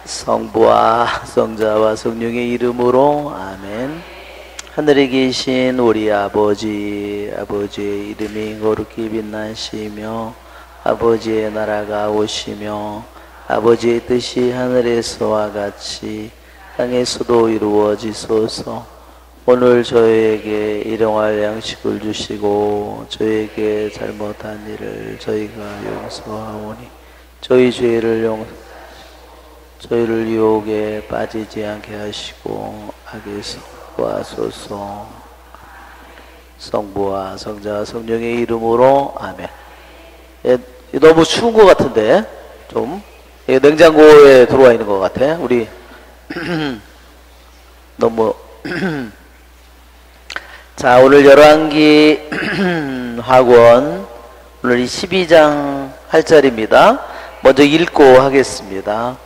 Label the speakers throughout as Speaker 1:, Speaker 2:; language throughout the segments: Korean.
Speaker 1: 성부와 성자와 성령의 이름으로 아멘. 하늘에 계신 우리 아버지의 이름이 거룩히 빛나시며 아버지의 나라가 오시며 아버지의 뜻이 하늘에서와 같이 땅에서도 이루어지소서. 오늘 저희에게 일용할 양식을 주시고 저희에게 잘못한 일을 저희가 용서하오니 저희를 유혹에 빠지지 않게 하시고 악에서 구하소서. 성부와 성자와 성령의 이름으로 아멘. 너무 추운 것 같은데 좀 냉장고에 들어와 있는 것 같아 우리. 너무 자, 오늘 열왕기 학원 오늘 12장 할 자리입니다. 먼저 읽고 하겠습니다.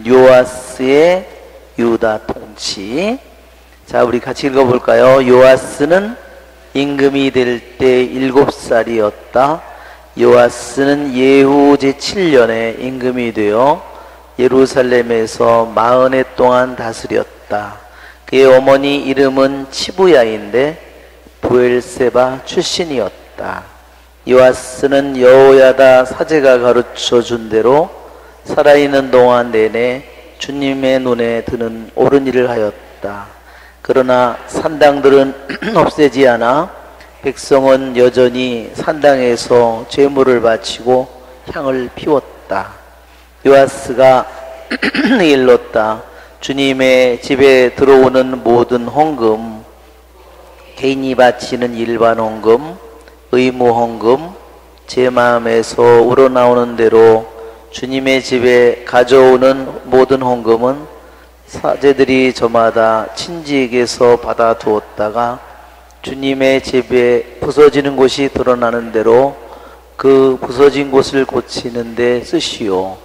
Speaker 1: 요아스의 유다 통치. 자, 우리 같이 읽어볼까요? 요아스는 임금이 될 때 7살이었다. 요아스는 예후 제7년에 임금이 되어 예루살렘에서 40해 동안 다스렸다. 그의 어머니 이름은 치부야인데 부엘세바 출신이었다. 요아스는 여호야다 사제가 가르쳐 준 대로 살아있는 동안 내내 주님의 눈에 드는 옳은 일을 하였다. 그러나 산당들은 없애지 않아 백성은 여전히 산당에서 제물을 바치고 향을 피웠다. 요아스가 일렀다. 주님의 집에 들어오는 모든 헌금, 개인이 바치는 일반 헌금, 의무 헌금, 제 마음에서 우러나오는 대로 주님의 집에 가져오는 모든 헌금은 사제들이 저마다 친지에게서 받아두었다가 주님의 집에 부서지는 곳이 드러나는 대로 그 부서진 곳을 고치는 데 쓰시오.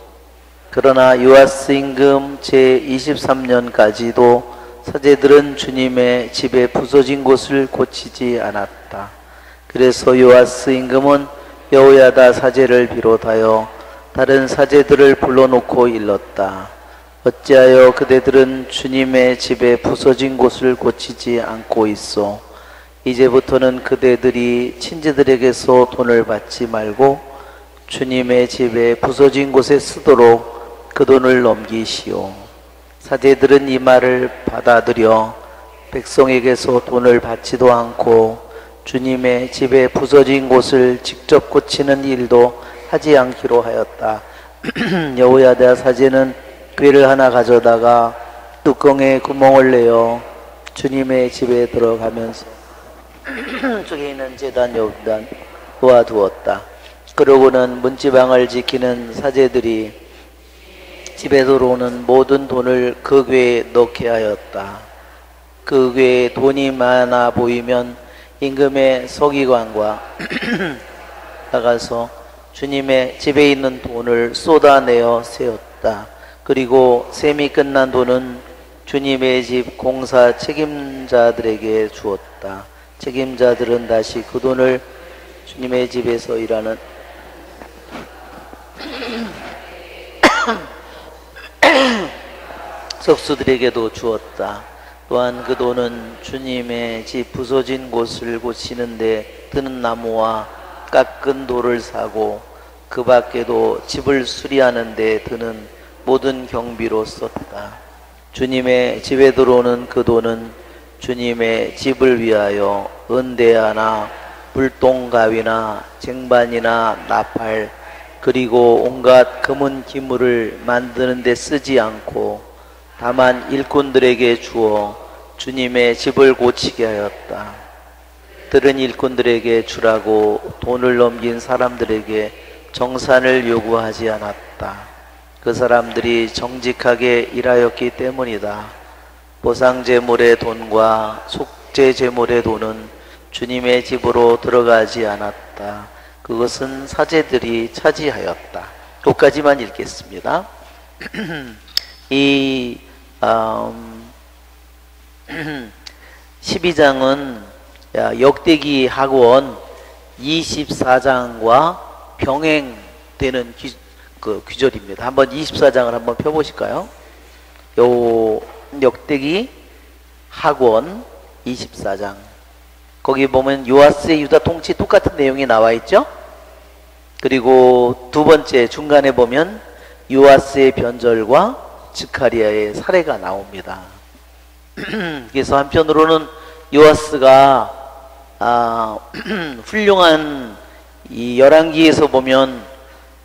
Speaker 1: 그러나 요아스 임금 제23년까지도 사제들은 주님의 집에 부서진 곳을 고치지 않았다. 그래서 요아스 임금은 여호야다 사제를 비롯하여 다른 사제들을 불러놓고 일렀다. 어찌하여 그대들은 주님의 집에 부서진 곳을 고치지 않고 있어? 이제부터는 그대들이 친지들에게서 돈을 받지 말고 주님의 집에 부서진 곳에 쓰도록 그 돈을 넘기시오. 사제들은 이 말을 받아들여 백성에게서 돈을 받지도 않고 주님의 집에 부서진 곳을 직접 고치는 일도 하지 않기로 하였다. 여호야다 사제는 궤를 하나 가져다가 뚜껑에 구멍을 내어 주님의 집에 들어가면서 쪽에 있는 제단 요단 놓아두었다. 그러고는 문지방을 지키는 사제들이 집에 들어오는 모든 돈을 그 궤에 넣게 하였다. 그 궤에 돈이 많아 보이면 임금의 서기관과 나가서 주님의 집에 있는 돈을 쏟아내어 세웠다. 그리고 셈이 끝난 돈은 주님의 집 공사 책임자들에게 주었다. 책임자들은 다시 그 돈을 주님의 집에서 일하는 석수들에게도 주었다. 또한 그 돈은 주님의 집 부서진 곳을 고치는데 드는 나무와 깎은 돌을 사고 그 밖에도 집을 수리하는 데 드는 모든 경비로 썼다. 주님의 집에 들어오는 그 돈은 주님의 집을 위하여 은대야나 불똥가위나 쟁반이나 나팔 그리고 온갖 금은 기물을 만드는 데 쓰지 않고 다만 일꾼들에게 주어 주님의 집을 고치게 하였다. 들은 일꾼들에게 주라고 돈을 넘긴 사람들에게 정산을 요구하지 않았다. 그 사람들이 정직하게 일하였기 때문이다. 보상제물의 돈과 속죄제물의 돈은 주님의 집으로 들어가지 않았다. 그것은 사제들이 차지하였다. 여기까지만 읽겠습니다. 이 12장은 역대기 학원 24장과 병행되는 그 규절입니다. 한번 24장을 한번 펴보실까요? 요 역대기 학원 24장. 거기 보면 요아스의 유다 통치 똑같은 내용이 나와 있죠? 그리고 두 번째 중간에 보면 요아스의 변절과 스가랴의 사례가 나옵니다. 그래서 한편으로는 요아스가 훌륭한 이 열왕기에서 보면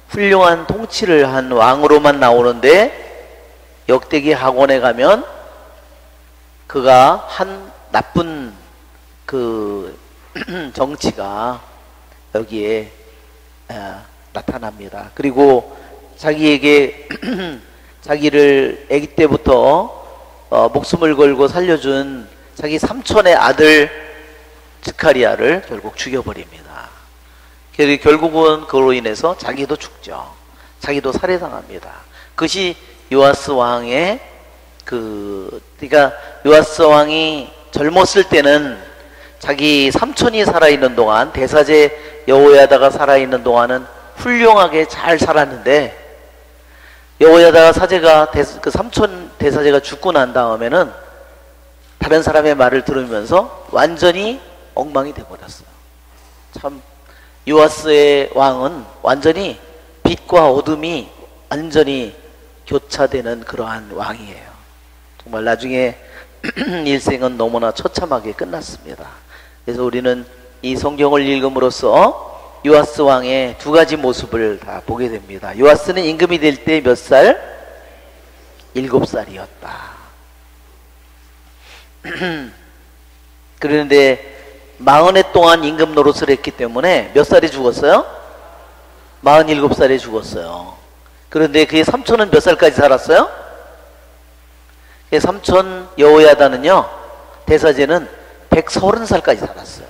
Speaker 1: 훌륭한 통치를 한 왕으로만 나오는데 역대기 학원에 가면 그가 한 나쁜 그 정치가 여기에 나타납니다. 그리고 자기에게 자기를 아기 때부터 목숨을 걸고 살려준 자기 삼촌의 아들 스가랴를 결국 죽여버립니다. 결국은 그로 인해서 자기도 죽죠. 자기도 살해당합니다. 그것이 요아스 왕의 그러니까 요아스 왕이 젊었을 때는 자기 삼촌이 살아있는 동안 대사제 여호야다가 살아있는 동안은 훌륭하게 잘 살았는데 여호야다 사제가 그 삼촌 대사제가 죽고 난 다음에는 다른 사람의 말을 들으면서 완전히 엉망이 되어버렸어요. 참 요아스의 왕은 완전히 빛과 어둠이 완전히 교차되는 그러한 왕이에요. 정말 나중에 일생은 너무나 처참하게 끝났습니다. 그래서 우리는 이 성경을 읽음으로써 요아스 왕의 두 가지 모습을 다 보게 됩니다. 요아스는 임금이 될 때 몇 살? 7살이었다. 그런데 40해 동안 임금 노릇을 했기 때문에 몇 살에 죽었어요? 47살에 죽었어요. 그런데 그의 삼촌은 몇 살까지 살았어요? 그의 삼촌 여호야다는요, 대사제는 130살까지 살았어요.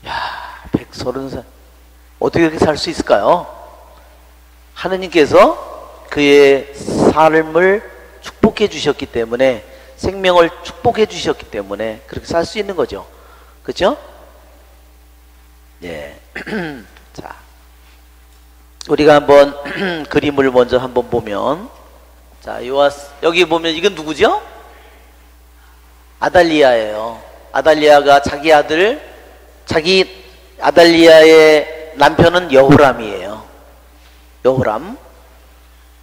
Speaker 1: 야, 130살. 어떻게 그렇게 살 수 있을까요? 하느님께서 그의 삶을 축복해 주셨기 때문에, 생명을 축복해 주셨기 때문에 그렇게 살 수 있는 거죠. 그렇죠? 예. 자, 우리가 한번 그림을 먼저 한번 보면, 자, 요아스, 여기 보면 이건 누구죠? 아달리아예요. 아달리아가 자기 아달리아의 남편은 여호람이에요. 여호람.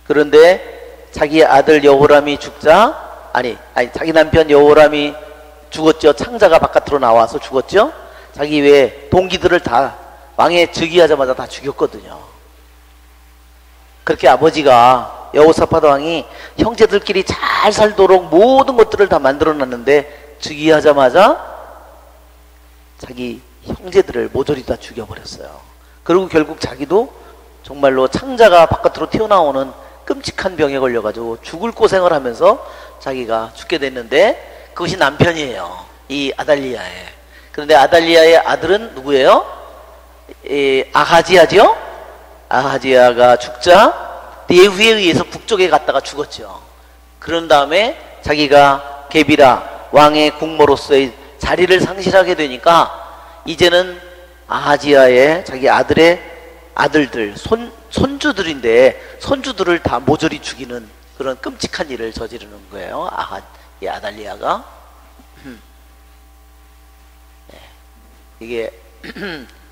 Speaker 1: 그런데 자기 아들 여호람이 죽자, 아니 자기 남편 여호람이 죽었죠. 창자가 바깥으로 나와서 죽었죠. 자기 외에 동기들을 다 왕에 즉위하자마자 다 죽였거든요. 그렇게 아버지가 여호사밧 왕이 형제들끼리 잘 살도록 모든 것들을 다 만들어 놨는데 즉위하자마자 자기 형제들을 모조리 다 죽여버렸어요. 그리고 결국 자기도 정말로 창자가 바깥으로 튀어나오는 끔찍한 병에 걸려가지고 죽을 고생을 하면서 자기가 죽게 됐는데, 그것이 남편이에요. 이 아달리아의. 그런데 아달리아의 아들은 누구예요? 아하지야죠? 아하지야가 죽자 예후에 의해서 북쪽에 갔다가 죽었죠. 그런 다음에 자기가 게비라 왕의 국모로서의 자리를 상실하게 되니까 이제는 아하지야의 자기 아들의 아들들, 손주들인데 손주들을 다 모조리 죽이는 그런 끔찍한 일을 저지르는 거예요. 이 아달리아가. 네. 이게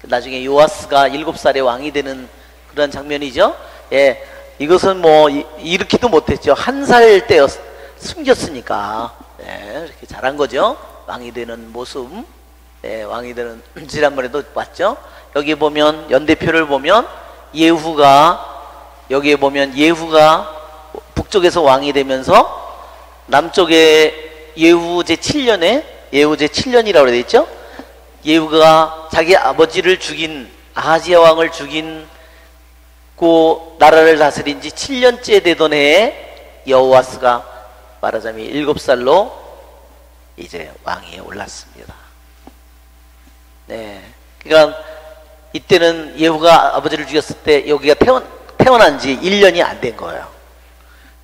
Speaker 1: 나중에 요아스가 7살에 왕이 되는 그런 장면이죠. 예, 이것은 뭐 이렇게도 못했죠. 1살 때 숨겼으니까. 네, 이렇게 잘한 거죠. 왕이 되는 모습. 네, 왕이 되는, 지난번에도 봤죠. 여기 보면 연대표를 보면 여기에 보면 예후가 북쪽에서 왕이 되면서 남쪽에 예후 제7년에 예후 제7년이라고 되어 있죠. 예후가 자기 아버지를 죽인 아하지야 왕을 죽인 그 나라를 다스린 지 7년째 되던 해에 여호아스가 말하자면 7살로 이제 왕위에 올랐습니다. 네, 그러니까 이때는 예후가 아버지를 죽였을 때 여기가 태어난 지 1년이 안 된 거예요.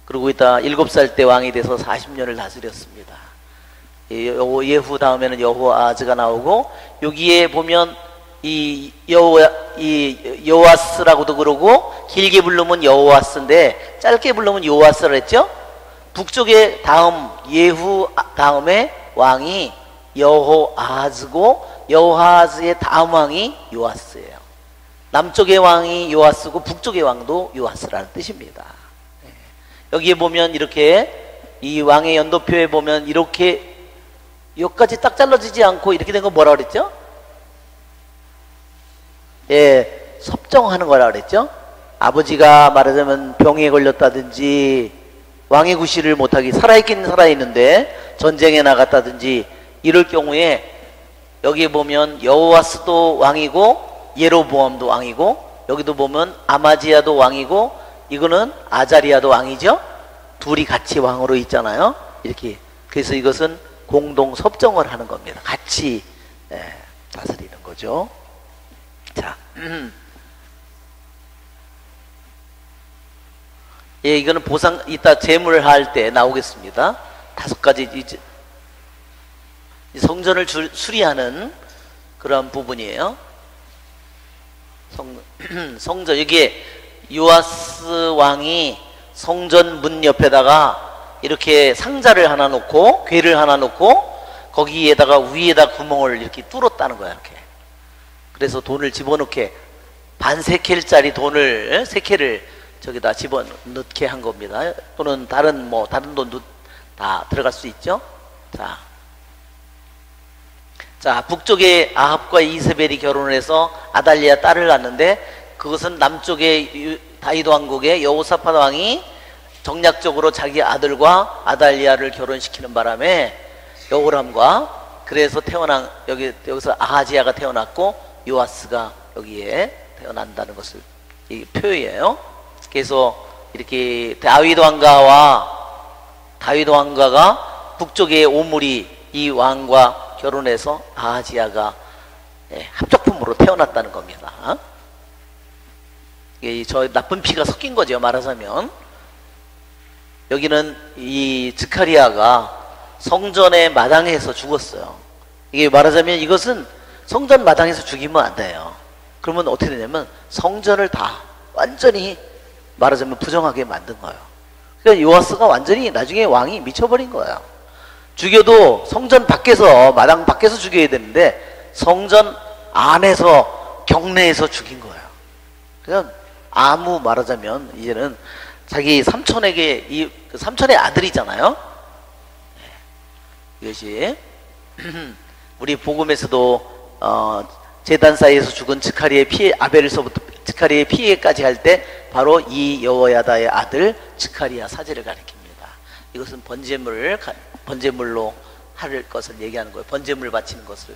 Speaker 1: 그러고 있다 7살 때 왕이 돼서 40년을 다스렸습니다. 예후 다음에는 여호아즈가 나오고, 여기에 보면 이 여호와스라고도 그러고 길게 부르면 여호와스인데 짧게 부르면 요아스라 했죠. 북쪽에 다음 예후 다음에 왕이 여호아하즈고 여호아하즈의 다음 왕이 요아스예요. 남쪽의 왕이 요아스고 북쪽의 왕도 요아스라는 뜻입니다. 여기에 보면 이렇게 이 왕의 연도표에 보면 이렇게 여기까지 딱 잘라지지 않고 이렇게 된 거 뭐라 그랬죠? 예, 섭정하는 거라 그랬죠. 아버지가 말하자면 병에 걸렸다든지 왕의 구실을 못하기, 살아있긴 살아있는데 전쟁에 나갔다든지 이럴 경우에 여기에 보면 여호와스도 왕이고 예로보암도 왕이고 여기도 보면 아마지야도 왕이고 이거는 아자리야도 왕이죠. 둘이 같이 왕으로 있잖아요. 이렇게. 그래서 이것은 공동 섭정을 하는 겁니다. 같이 다스리는 거죠. 자, 예, 이거는 보상 이따 재물할 때 나오겠습니다. 5가지 성전을 수리하는 그런 부분이에요. 성전 여기에 요아스 왕이 성전 문 옆에다가 이렇게 상자를 하나 놓고 궤를 하나 놓고 거기에다가 위에다 구멍을 이렇게 뚫었다는 거야. 이렇게. 그래서 돈을 집어넣게 반 세켈짜리 돈을 세켈을 저기다 집어넣게 한 겁니다. 또는 다른 돈도 다 들어갈 수 있죠. 자, 북쪽에 아합과 이세벨이 결혼을 해서 아달리아 딸을 낳는데 그것은 남쪽의 다윗 왕국의 여호사밧 왕이 정략적으로 자기 아들과 아달리아를 결혼시키는 바람에 여호람과 그래서 여기서 아하지야가 태어났고 요아스가 여기에 태어난다는 것을 이 표현이에요. 그래서 이렇게 다윗 왕가가 북쪽의 오므리 이 왕과 결혼해서 아하지야가 합작품으로 태어났다는 겁니다. 이게 저 나쁜 피가 섞인 거죠. 말하자면 여기는 이 스가랴가 성전의 마당에서 죽었어요. 이게 말하자면 이것은 성전 마당에서 죽이면 안 돼요. 그러면 어떻게 되냐면 성전을 다 완전히 말하자면 부정하게 만든 거예요. 그러니까 요아스가 완전히 나중에 왕이 미쳐버린 거예요. 죽여도 성전 밖에서 마당 밖에서 죽여야 되는데 성전 안에서 경내에서 죽인 거예요. 그냥 아무 말하자면 이제는 자기 삼촌에게 삼촌의 아들이잖아요. 이것이 우리 복음에서도 제단 사이에서 죽은 스가랴의 피해 아벨에서부터 스가랴의 피해까지 할 때 바로 이 여호야다의 아들 스가랴 사제를 가리킵니다. 이것은 번제물로 할 것을 얘기하는 거예요. 번제물 바치는 것을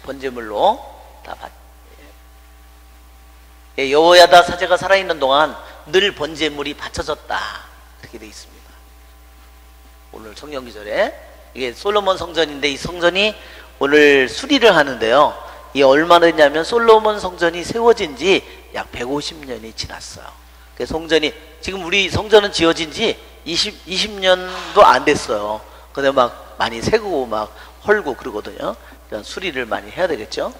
Speaker 1: 번제물로 다 여호야다 사제가 살아있는 동안 늘 번제물이 바쳐졌다 그렇게 되어 있습니다. 오늘 성령기절에 이게 솔로몬 성전인데 이 성전이 오늘 수리를 하는데요. 이 얼마나 됐냐면 솔로몬 성전이 세워진 지 약 150년이 지났어요. 그 성전이 지금 우리 성전은 지어진 지 20년도 안 됐어요. 근데 막 많이 새고 막 헐고 그러거든요. 그러니까 수리를 많이 해야 되겠죠.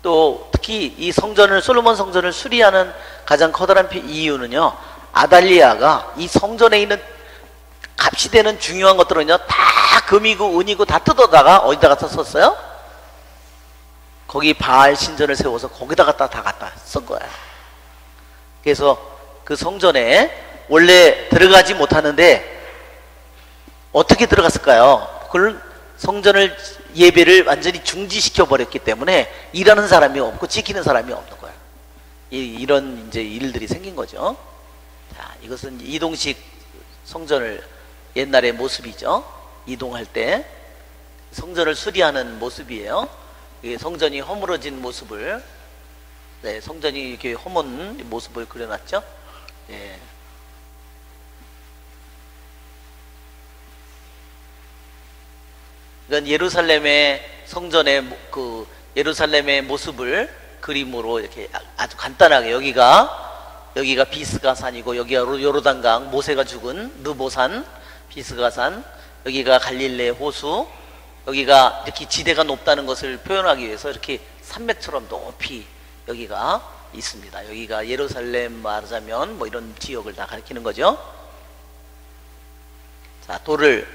Speaker 1: 또 특히 이 성전을 솔로몬 성전을 수리하는 가장 커다란 이유는요. 아달리아가 이 성전에 있는 값이 되는 중요한 것들은요 다 금이고 은이고 다 뜯어다가 어디다가 썼어요? 거기 바알 신전을 세워서 거기다가 다 갖다 쓴 거예요. 그래서 그 성전에 원래 들어가지 못하는데 어떻게 들어갔을까요? 그걸 성전을 예배를 완전히 중지시켜 버렸기 때문에 일하는 사람이 없고 지키는 사람이 없는 거예요. 이런 이제 일들이 생긴 거죠. 자, 이것은 이동식 성전을 옛날의 모습이죠. 이동할 때 성전을 수리하는 모습이에요. 성전이 허물어진 모습을 성전이 이렇게 허문 모습을 그려놨죠. 이건 예루살렘의 성전의 예루살렘의 모습을 그림으로 이렇게 아주 간단하게 여기가 비스가산이고 여기가 요르단강 모세가 죽은 느보산 비스가산 여기가 갈릴레 호수 여기가 이렇게 지대가 높다는 것을 표현하기 위해서 이렇게 산맥처럼 높이 여기가 있습니다. 여기가 예루살렘 말하자면 뭐 이런 지역을 다 가리키는 거죠. 자, 돌을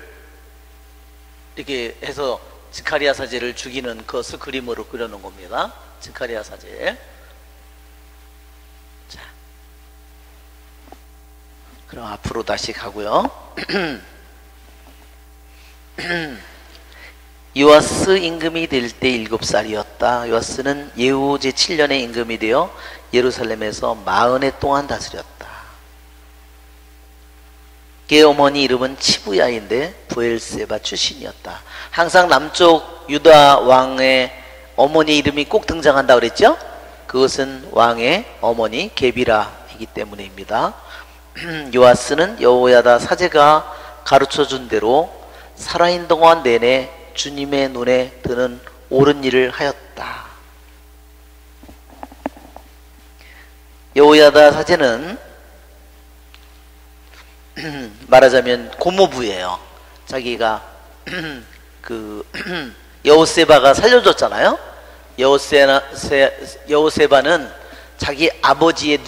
Speaker 1: 이렇게 해서 스가랴 사제를 죽이는 것을 그림으로 그려놓은 겁니다. 스가랴 사제. 자, 그럼 앞으로 다시 가고요. 요아스 임금이 될 때 7살이었다. 요아스는 예후 제7년에 임금이 되어 예루살렘에서 40해 동안 다스렸다. 그의 어머니 이름은 치부야인데 브엘세바 출신이었다. 항상 남쪽 유다 왕의 어머니 이름이 꼭 등장한다 그랬죠? 그것은 왕의 어머니 게비라이기 때문입니다. 요아스는 여호야다 사제가 가르쳐준 대로 살아있는 동안 내내 주님의 눈에 드는 옳은 일을 하였다. 여호야다 사제는 말하자면 고모부예요. 자기가 그 여호세바가 살려줬잖아요. 여호세바는 자기 아버지의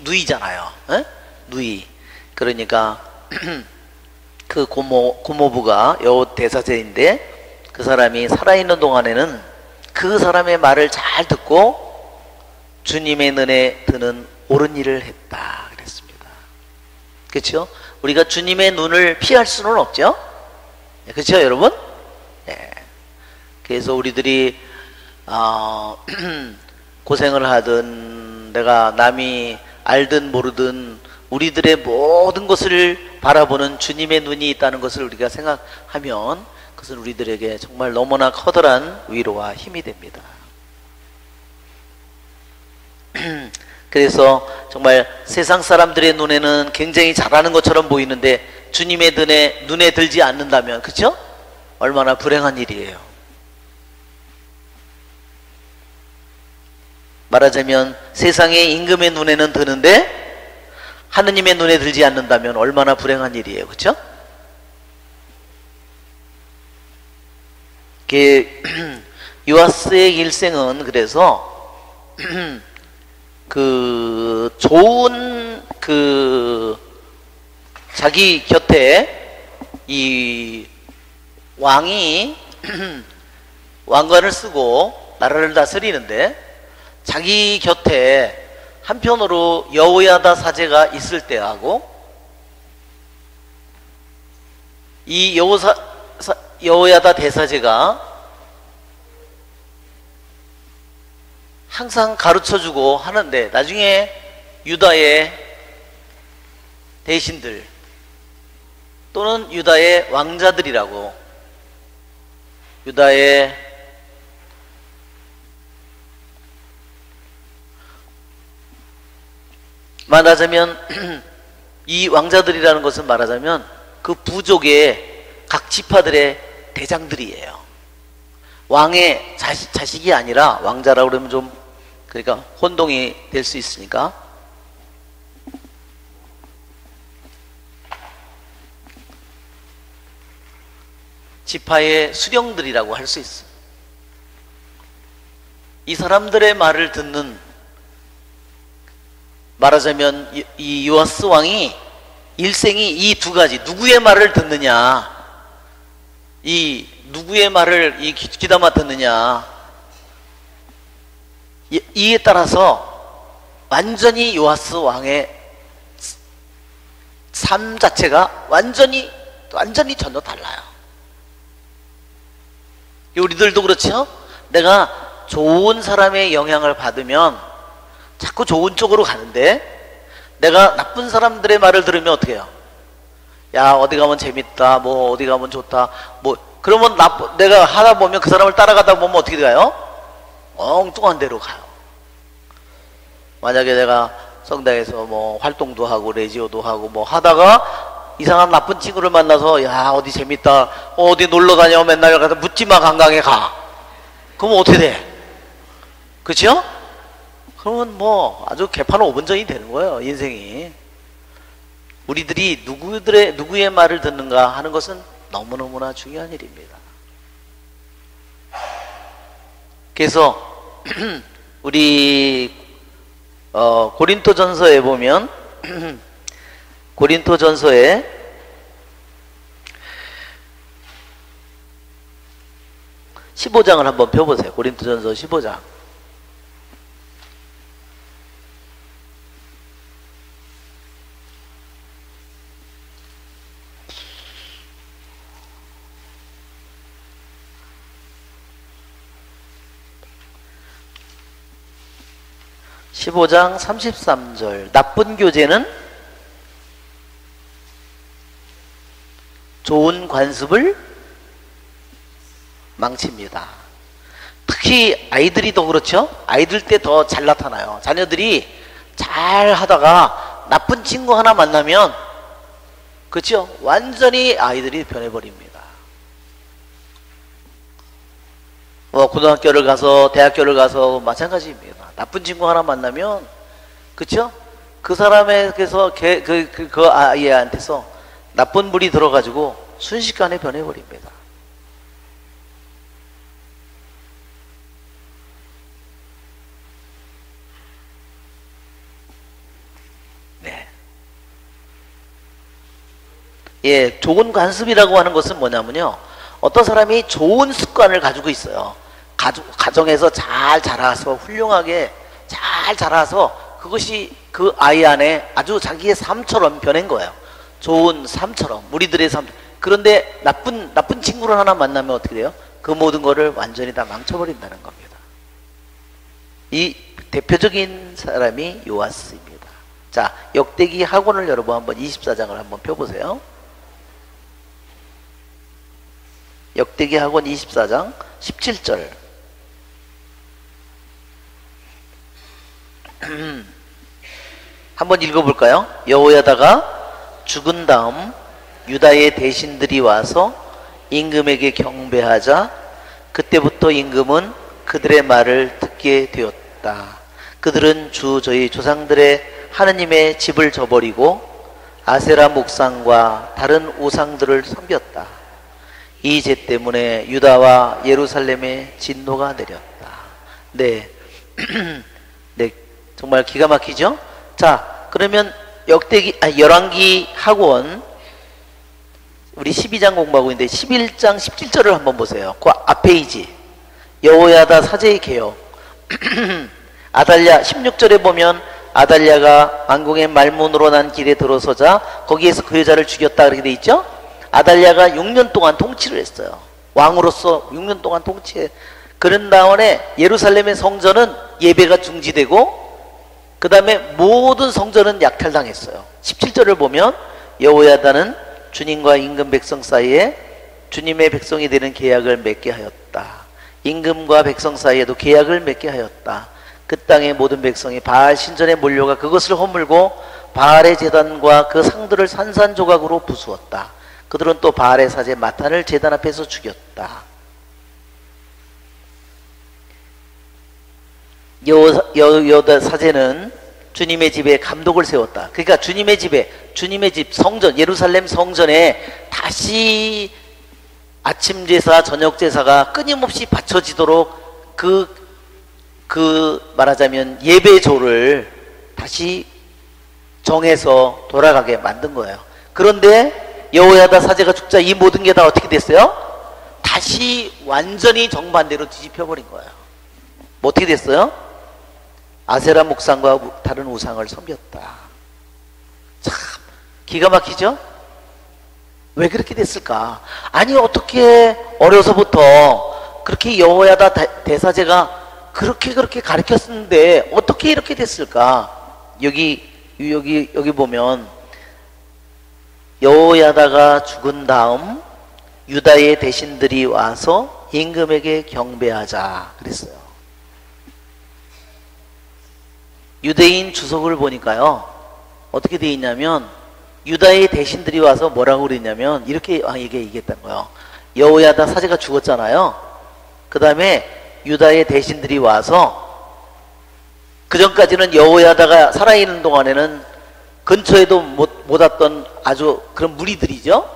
Speaker 1: 누이잖아요. 에? 누이. 그러니까 그 고모부가 여호 대사제인데 그 사람이 살아있는 동안에는 그 사람의 말을 잘 듣고 주님의 눈에 드는 옳은 일을 했다 그랬습니다. 그렇죠? 우리가 주님의 눈을 피할 수는 없죠. 그렇죠, 여러분? 네. 그래서 우리들이 고생을 하든 내가 남이 알든 모르든 우리들의 모든 것을 바라보는 주님의 눈이 있다는 것을 우리가 생각하면 그것은 우리들에게 정말 너무나 커다란 위로와 힘이 됩니다. 그래서 정말 세상 사람들의 눈에는 굉장히 잘하는 것처럼 보이는데 주님의 눈에 들지 않는다면, 그렇죠? 얼마나 불행한 일이에요. 말하자면 세상의 임금의 눈에는 드는데 하느님의 눈에 들지 않는다면 얼마나 불행한 일이에요. 그렇죠? 요아스의 일생은 그래서 그 좋은 그 자기 곁에 이 왕이 왕관을 쓰고 나라를 다스리는데 자기 곁에 한편으로 여호야다 사제가 있을 때하고 이 여호야다 대사제가 항상 가르쳐주고 하는데 나중에 유다의 대신들 또는 유다의 왕자들이라고 유다의 말하자면 이 왕자들이라는 것은 말하자면 그 부족의 각 지파들의 대장들이에요. 왕의 자식이 아니라 왕자라고 그러면 좀 그러니까 혼동이 될 수 있으니까 지파의 수령들이라고 할 수 있어. 이 사람들의 말을 듣는 말하자면 이 요아스 왕이 일생이 이 두 가지 누구의 말을 듣느냐 이 누구의 말을 귀담아 듣느냐 이에 따라서 완전히 요아스 왕의 삶 자체가 완전히 전혀 달라요. 우리들도 그렇죠? 내가 좋은 사람의 영향을 받으면 자꾸 좋은 쪽으로 가는데 내가 나쁜 사람들의 말을 들으면 어떻게 해요? 야 어디 가면 재밌다 뭐 어디 가면 좋다 뭐 그러면 내가 하다 보면 그 사람을 따라가다 보면 어떻게 돼요? 엉뚱한 데로 가요. 만약에 내가 성당에서 뭐 활동도 하고 레지오도 하고 뭐 하다가 이상한 나쁜 친구를 만나서 야 어디 재밌다 어디 놀러 다녀 맨날 가서 묻지마 관광에 가 그러면 어떻게 돼? 그렇죠? 그러면 뭐 아주 개판 5분 전이 되는 거예요 인생이. 우리들이 누구의 말을 듣는가 하는 것은 너무너무나 중요한 일입니다. 그래서 우리 고린토전서에 보면 고린토전서에 15장을 한번 펴보세요. 고린토전서 15장. (15장) 33절. 나쁜 교제는 좋은 관습을 망칩니다. 특히 아이들이 더 그렇죠? 아이들 때 더 잘 나타나요. 자녀들이 잘 하다가 나쁜 친구 하나 만나면, 그렇죠? 완전히 아이들이 변해버립니다. 고등학교를 가서 대학교를 가서 마찬가지입니다. 나쁜 친구 하나 만나면, 그렇죠? 그 사람에게서 그 아이한테서 나쁜 물이 들어가지고 순식간에 변해버립니다. 네. 예, 좋은 관습이라고 하는 것은 뭐냐면요, 어떤 사람이 좋은 습관을 가지고 있어요. 가정에서 잘 자라서 훌륭하게 잘 자라서 그것이 그 아이 안에 아주 자기의 삶처럼 변한 거예요. 좋은 삶처럼, 우리들의 삶. 그런데 나쁜 친구를 하나 만나면 어떻게 돼요? 그 모든 거를 완전히 다 망쳐버린다는 겁니다. 이 대표적인 사람이 요아스입니다. 자, 역대기 학원을 여러분 한번 24장을 한번 펴보세요. 역대기 학원 24장 17절. 한번 읽어볼까요? 여호야다가 죽은 다음 유다의 대신들이 와서 임금에게 경배하자 그때부터 임금은 그들의 말을 듣게 되었다. 그들은 저희 조상들의 하느님의 집을 저버리고 아세라 목상과 다른 우상들을 섬겼다. 이 죄 때문에 유다와 예루살렘에 진노가 내렸다. 네. 네, 정말 기가 막히죠? 자, 그러면 열왕기 학원 우리 12장 공부하고 있는데 11장 17절을 한번 보세요. 그 앞페이지. 여호야다 사제의 개혁. 아달랴 16절에 보면 아달랴가 왕궁의 말문으로 난 길에 들어서자 거기에서 그 여자를 죽였다 그렇게 돼 있죠? 아달랴가 6년 동안 통치를 했어요. 왕으로서 6년 동안 통치해. 그런 다음에 예루살렘의 성전은 예배가 중지되고 그 다음에 모든 성전은 약탈당했어요. 17절을 보면 여호야다는 주님과 임금 백성 사이에 주님의 백성이 되는 계약을 맺게 하였다. 임금과 백성 사이에도 계약을 맺게 하였다. 그 땅의 모든 백성이 바알 신전에 몰려가 그것을 허물고 바알의 제단과 그 상들을 산산조각으로 부수었다. 그들은 또 바알의 사제 마탄을 제단 앞에서 죽였다. 여호야다 사제는 주님의 집에 감독을 세웠다. 그러니까 주님의 집 성전, 예루살렘 성전에 다시 아침 제사, 저녁 제사가 끊임없이 바쳐지도록 말하자면 예배조를 다시 정해서 돌아가게 만든 거예요. 그런데 여호야다 사제가 죽자 이 모든 게 다 어떻게 됐어요? 다시 완전히 정반대로 뒤집혀버린 거예요. 뭐 어떻게 됐어요? 아세라 목상과 다른 우상을 섬겼다. 참 기가 막히죠? 왜 그렇게 됐을까? 아니 어떻게 어려서부터 그렇게 여호야다 대사제가 그렇게 가르쳤는데 어떻게 이렇게 됐을까? 여기 보면 여호야다가 죽은 다음 유다의 대신들이 와서 임금에게 경배하자 그랬어요. 유대인 주석을 보니까요 어떻게 되어 있냐면 유다의 대신들이 와서 뭐라고 그랬냐면 이렇게 얘기했다는 거예요. 여호야다 사제가 죽었잖아요. 그 다음에 유다의 대신들이 와서 그 전까지는 여호야다가 살아있는 동안에는 근처에도 못 왔던 아주 그런 무리들이죠.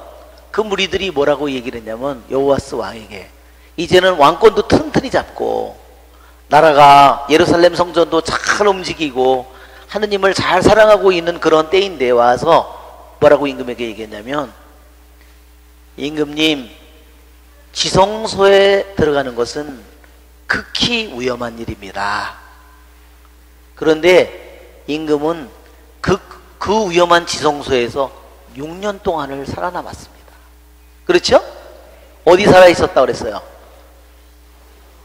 Speaker 1: 그 무리들이 뭐라고 얘기를 했냐면 여호와스 왕에게 이제는 왕권도 튼튼히 잡고 나라가 예루살렘 성전도 잘 움직이고 하느님을 잘 사랑하고 있는 그런 때인데 와서 뭐라고 임금에게 얘기했냐면, 임금님, 지성소에 들어가는 것은 극히 위험한 일입니다. 그런데 임금은 그 위험한 지성소에서 6년 동안을 살아남았습니다. 그렇죠? 어디 살아있었다고 그랬어요?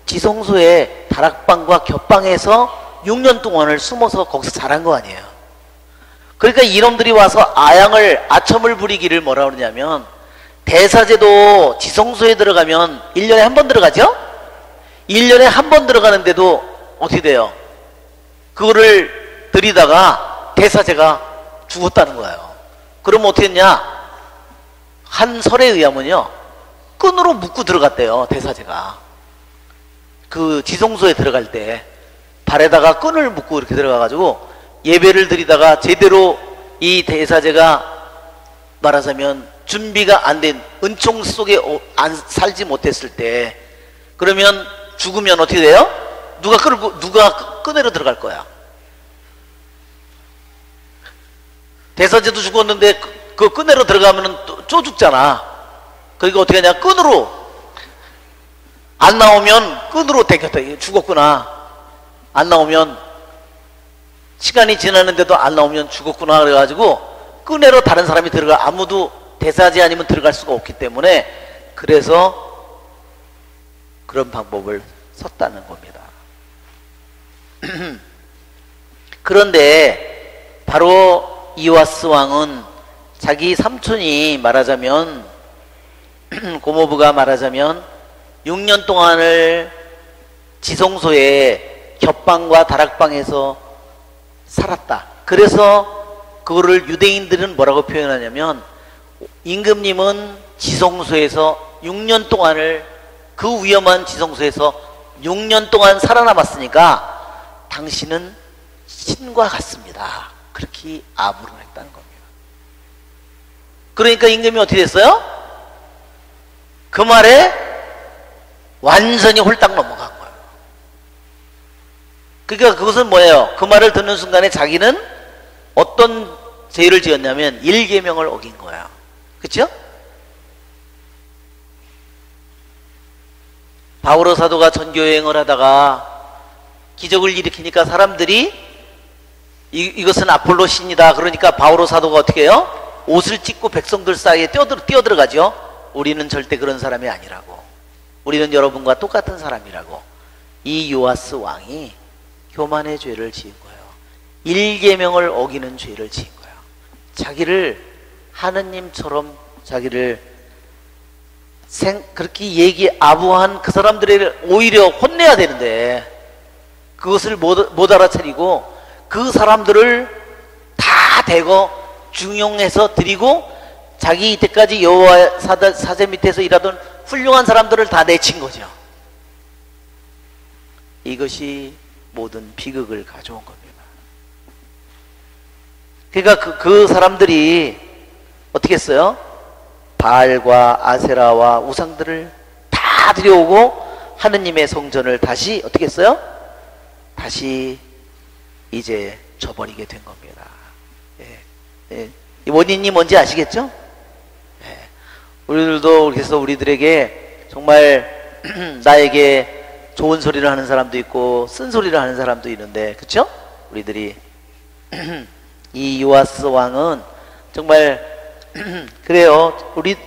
Speaker 1: 지성소의 다락방과 겹방에서 6년 동안을 숨어서 거기서 자란 거 아니에요. 그러니까 이놈들이 와서 아첨을 부리기를 뭐라 그러냐면, 대사제도 지성소에 들어가면 1년에 한 번 들어가죠? 1년에 한 번 들어가는데도 어떻게 돼요? 그거를 들이다가 대사제가 죽었다는 거예요. 그럼 어떻게 했냐? 한 설에 의하면요, 끈으로 묶고 들어갔대요, 대사제가. 그 지성소에 들어갈 때 발에다가 끈을 묶고 이렇게 들어가가지고 예배를 드리다가 제대로 이 대사제가 말하자면 준비가 안 된 은총 속에 살지 못했을 때, 그러면 죽으면 어떻게 돼요? 누가 끈으로 들어갈 거야? 대사제도 죽었는데 그 끈으로 들어가면 쪼 죽잖아. 그러니까 어떻게 하냐? 끈으로 안 나오면 끈으로 당겼다. 죽었구나. 안 나오면, 시간이 지났는데도 안 나오면 죽었구나 그래가지고 끈으로 다른 사람이 들어가, 아무도 대사제 아니면 들어갈 수가 없기 때문에, 그래서 그런 방법을 썼다는 겁니다. 그런데 바로 이오아스 왕은 자기 삼촌이 말하자면 고모부가 말하자면 6년 동안을 지성소에 겹방과 다락방에서 살았다. 그래서 그거를 유대인들은 뭐라고 표현하냐면, 임금님은 지성소에서 6년 동안을, 그 위험한 지성소에서 6년 동안 살아남았으니까 당신은 신과 같습니다. 그렇게 아부를 했다는 겁니다. 그러니까 임금이 어떻게 됐어요? 그 말에 완전히 홀딱 넘어간 거예요. 그러니까 그것은 뭐예요? 그 말을 듣는 순간에 자기는 어떤 죄를 지었냐면 1계명을 어긴 거예요. 그렇죠? 바오로 사도가 전교여행을 하다가 기적을 일으키니까 사람들이 이것은 아폴로 신이다. 그러니까 바오로 사도가 어떻게 해요? 옷을 찢고 백성들 사이에 뛰어들어가죠. 우리는 절대 그런 사람이 아니라고. 우리는 여러분과 똑같은 사람이라고. 이 요아스 왕이 교만의 죄를 지은 거예요. 1계명을 어기는 죄를 지은 거예요. 자기를 하느님처럼 자기를 그렇게 아부한 그 사람들을 오히려 혼내야 되는데 그것을 못 알아차리고 그 사람들을 다 대거 중용해서 드리고 자기 이때까지 여호와 사제 밑에서 일하던 훌륭한 사람들을 다 내친 거죠. 이것이 모든 비극을 가져온 겁니다. 그러니까 그 사람들이 어떻게 했어요? 바알과 아세라와 우상들을 다 들여오고 하느님의 성전을 다시 어떻게 했어요? 다시 이제 저버리게 된 겁니다. 이 원인이 뭔지 아시겠죠? 우리들도 그래서 우리들에게 정말 나에게 좋은 소리를 하는 사람도 있고 쓴 소리를 하는 사람도 있는데, 그렇죠? 우리들이 이 요아스 왕은 정말 그래요.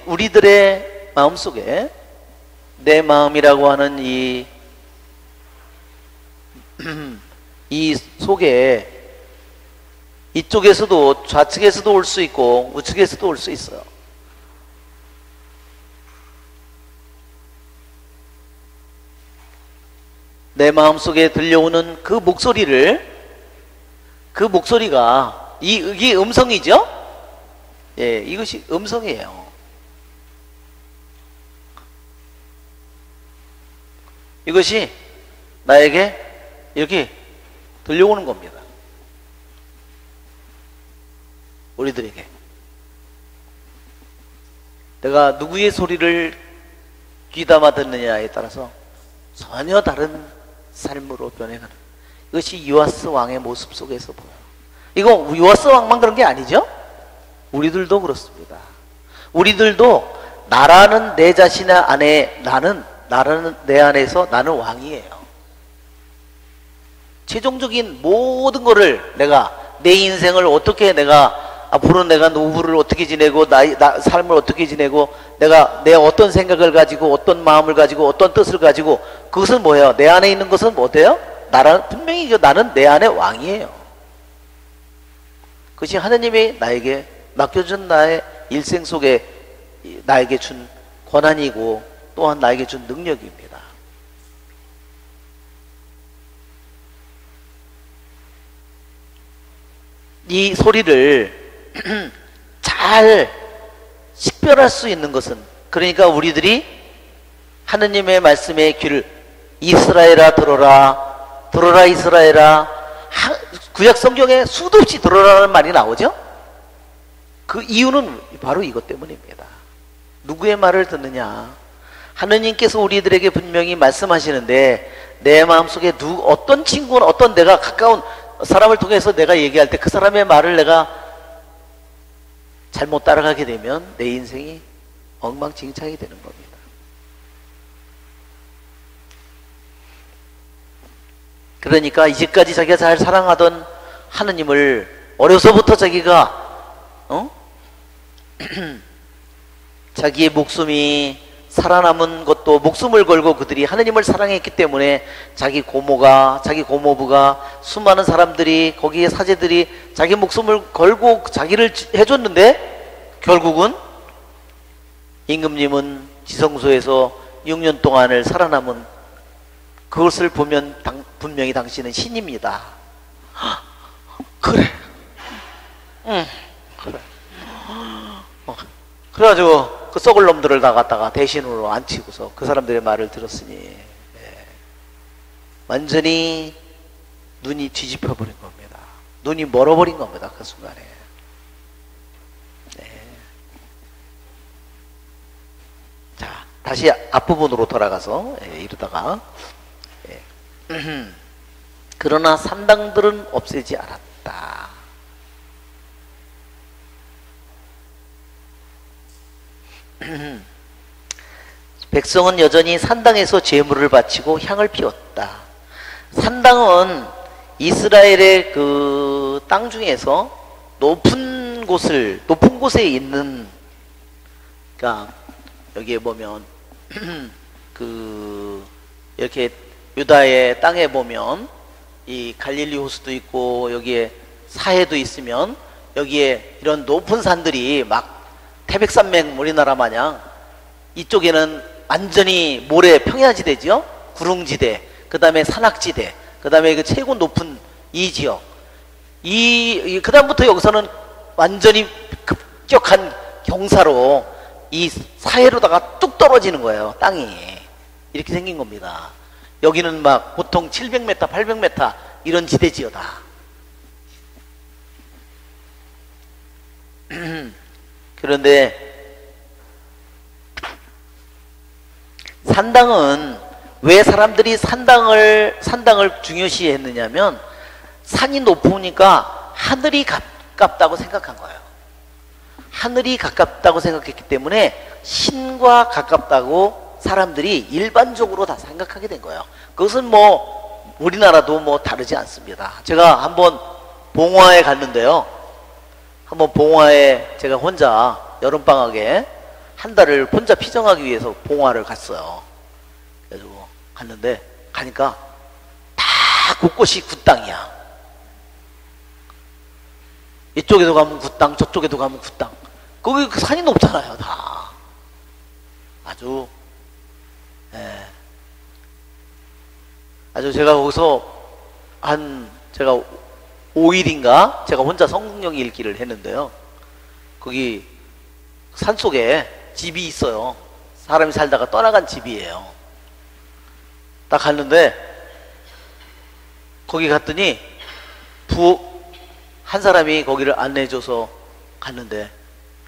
Speaker 1: 우리들의 마음속에 내 마음이라고 하는 이 속에 이쪽에서도 좌측에서도 올 수 있고 우측에서도 올 수 있어요. 내 마음속에 들려오는 그 목소리가 이게 음성이죠? 예, 이것이 음성이에요. 이것이 나에게 이렇게 들려오는 겁니다. 우리들에게. 내가 누구의 소리를 귀담아 듣느냐에 따라서 전혀 다른 삶으로 변해가는, 이것이 요아스 왕의 모습 속에서 보여요. 이거 요아스 왕만 그런 게 아니죠? 우리들도 그렇습니다. 우리들도 나라는 내 자신 안에, 나라는 내 안에서 나는 왕이에요. 최종적인 모든 거를 내 인생을 어떻게 앞으로 내가 노후를 어떻게 지내고, 삶을 어떻게 지내고, 내 어떤 생각을 가지고, 어떤 마음을 가지고, 어떤 뜻을 가지고, 그것은 뭐예요? 내 안에 있는 것은 뭐예요? 분명히 나는 내 안에 왕이에요. 그것이 하느님이 나에게 맡겨준 나의 일생 속에 나에게 준 권한이고, 또한 나에게 준 능력입니다. 이 소리를 잘 식별할 수 있는 것은, 그러니까 우리들이 하느님의 말씀에 귀를, 이스라엘아 들어라, 들어라 이스라엘아, 구약 성경에 수도 없이 들어라는 말이 나오죠. 그 이유는 바로 이것 때문입니다. 누구의 말을 듣느냐? 하느님께서 우리들에게 분명히 말씀하시는데, 내 마음속에 어떤 친구나 어떤 내가 가까운 사람을 통해서 내가 얘기할 때 그 사람의 말을 내가 잘못 따라가게 되면 내 인생이 엉망진창이 되는 겁니다. 그러니까 이제까지 자기가 잘 사랑하던 하느님을 어려서부터 자기가 자기의 목숨이 살아남은 것도 목숨을 걸고 그들이 하느님을 사랑했기 때문에 자기 고모부가 수많은 사람들이, 거기에 사제들이 자기 목숨을 걸고 자기를 해줬는데, 결국은 임금님은 지성소에서 6년 동안을 살아남은, 그것을 보면 분명히 당신은 신입니다. 그래. 그래. 그래가지고 그 썩을 놈들을 다 갖다가 대신으로 앉히고서 그 사람들의 말을 들었으니, 완전히 눈이 뒤집혀 버린 겁니다. 눈이 멀어버린 겁니다. 그 순간에. 자, 다시 앞부분으로 돌아가서 이러다가 그러나 산당들은 없애지 않았다. 백성은 여전히 산당에서 제물을 바치고 향을 피웠다. 산당은 이스라엘의 그 땅 중에서 높은 곳에 있는, 그러니까 여기에 보면 이렇게 유다의 땅에 보면 이 갈릴리 호수도 있고, 여기에 사해도 있으면, 여기에 이런 높은 산들이 막 태백산맥 우리나라 마냥, 이쪽에는 완전히 모래 평야지대죠. 구릉지대, 그 다음에 산악지대, 그 다음에 그 최고 높은 이 지역, 그 다음부터 여기서는 완전히 급격한 경사로 이 사해로다가 뚝 떨어지는 거예요. 땅이 이렇게 생긴 겁니다. 여기는 막 보통 700m, 800m 이런 지대지어다. 그런데 산당은 왜 사람들이 산당을 중요시 했느냐면, 산이 높으니까 하늘이 가깝다고 생각한 거예요. 하늘이 가깝다고 생각했기 때문에 신과 가깝다고 사람들이 일반적으로 다 생각하게 된 거예요. 그것은 뭐 우리나라도 뭐 다르지 않습니다. 제가 한번 봉화에 갔는데요. 한번 봉화에 제가 혼자 여름방학에 한 달을 혼자 피정하기 위해서 봉화를 갔어요. 그래가지고 갔는데, 가니까 다 곳곳이 굿땅이야. 이쪽에도 가면 굿땅, 저쪽에도 가면 굿땅. 거기 그 산이 높잖아요, 다. 아주 제가 거기서 제가 5일인가 제가 혼자 성경 읽기를 했는데요. 거기 산속에 집이 있어요. 사람이 살다가 떠나간 집이에요. 딱 갔는데, 거기 갔더니 한 사람이 거기를 안내해줘서 갔는데,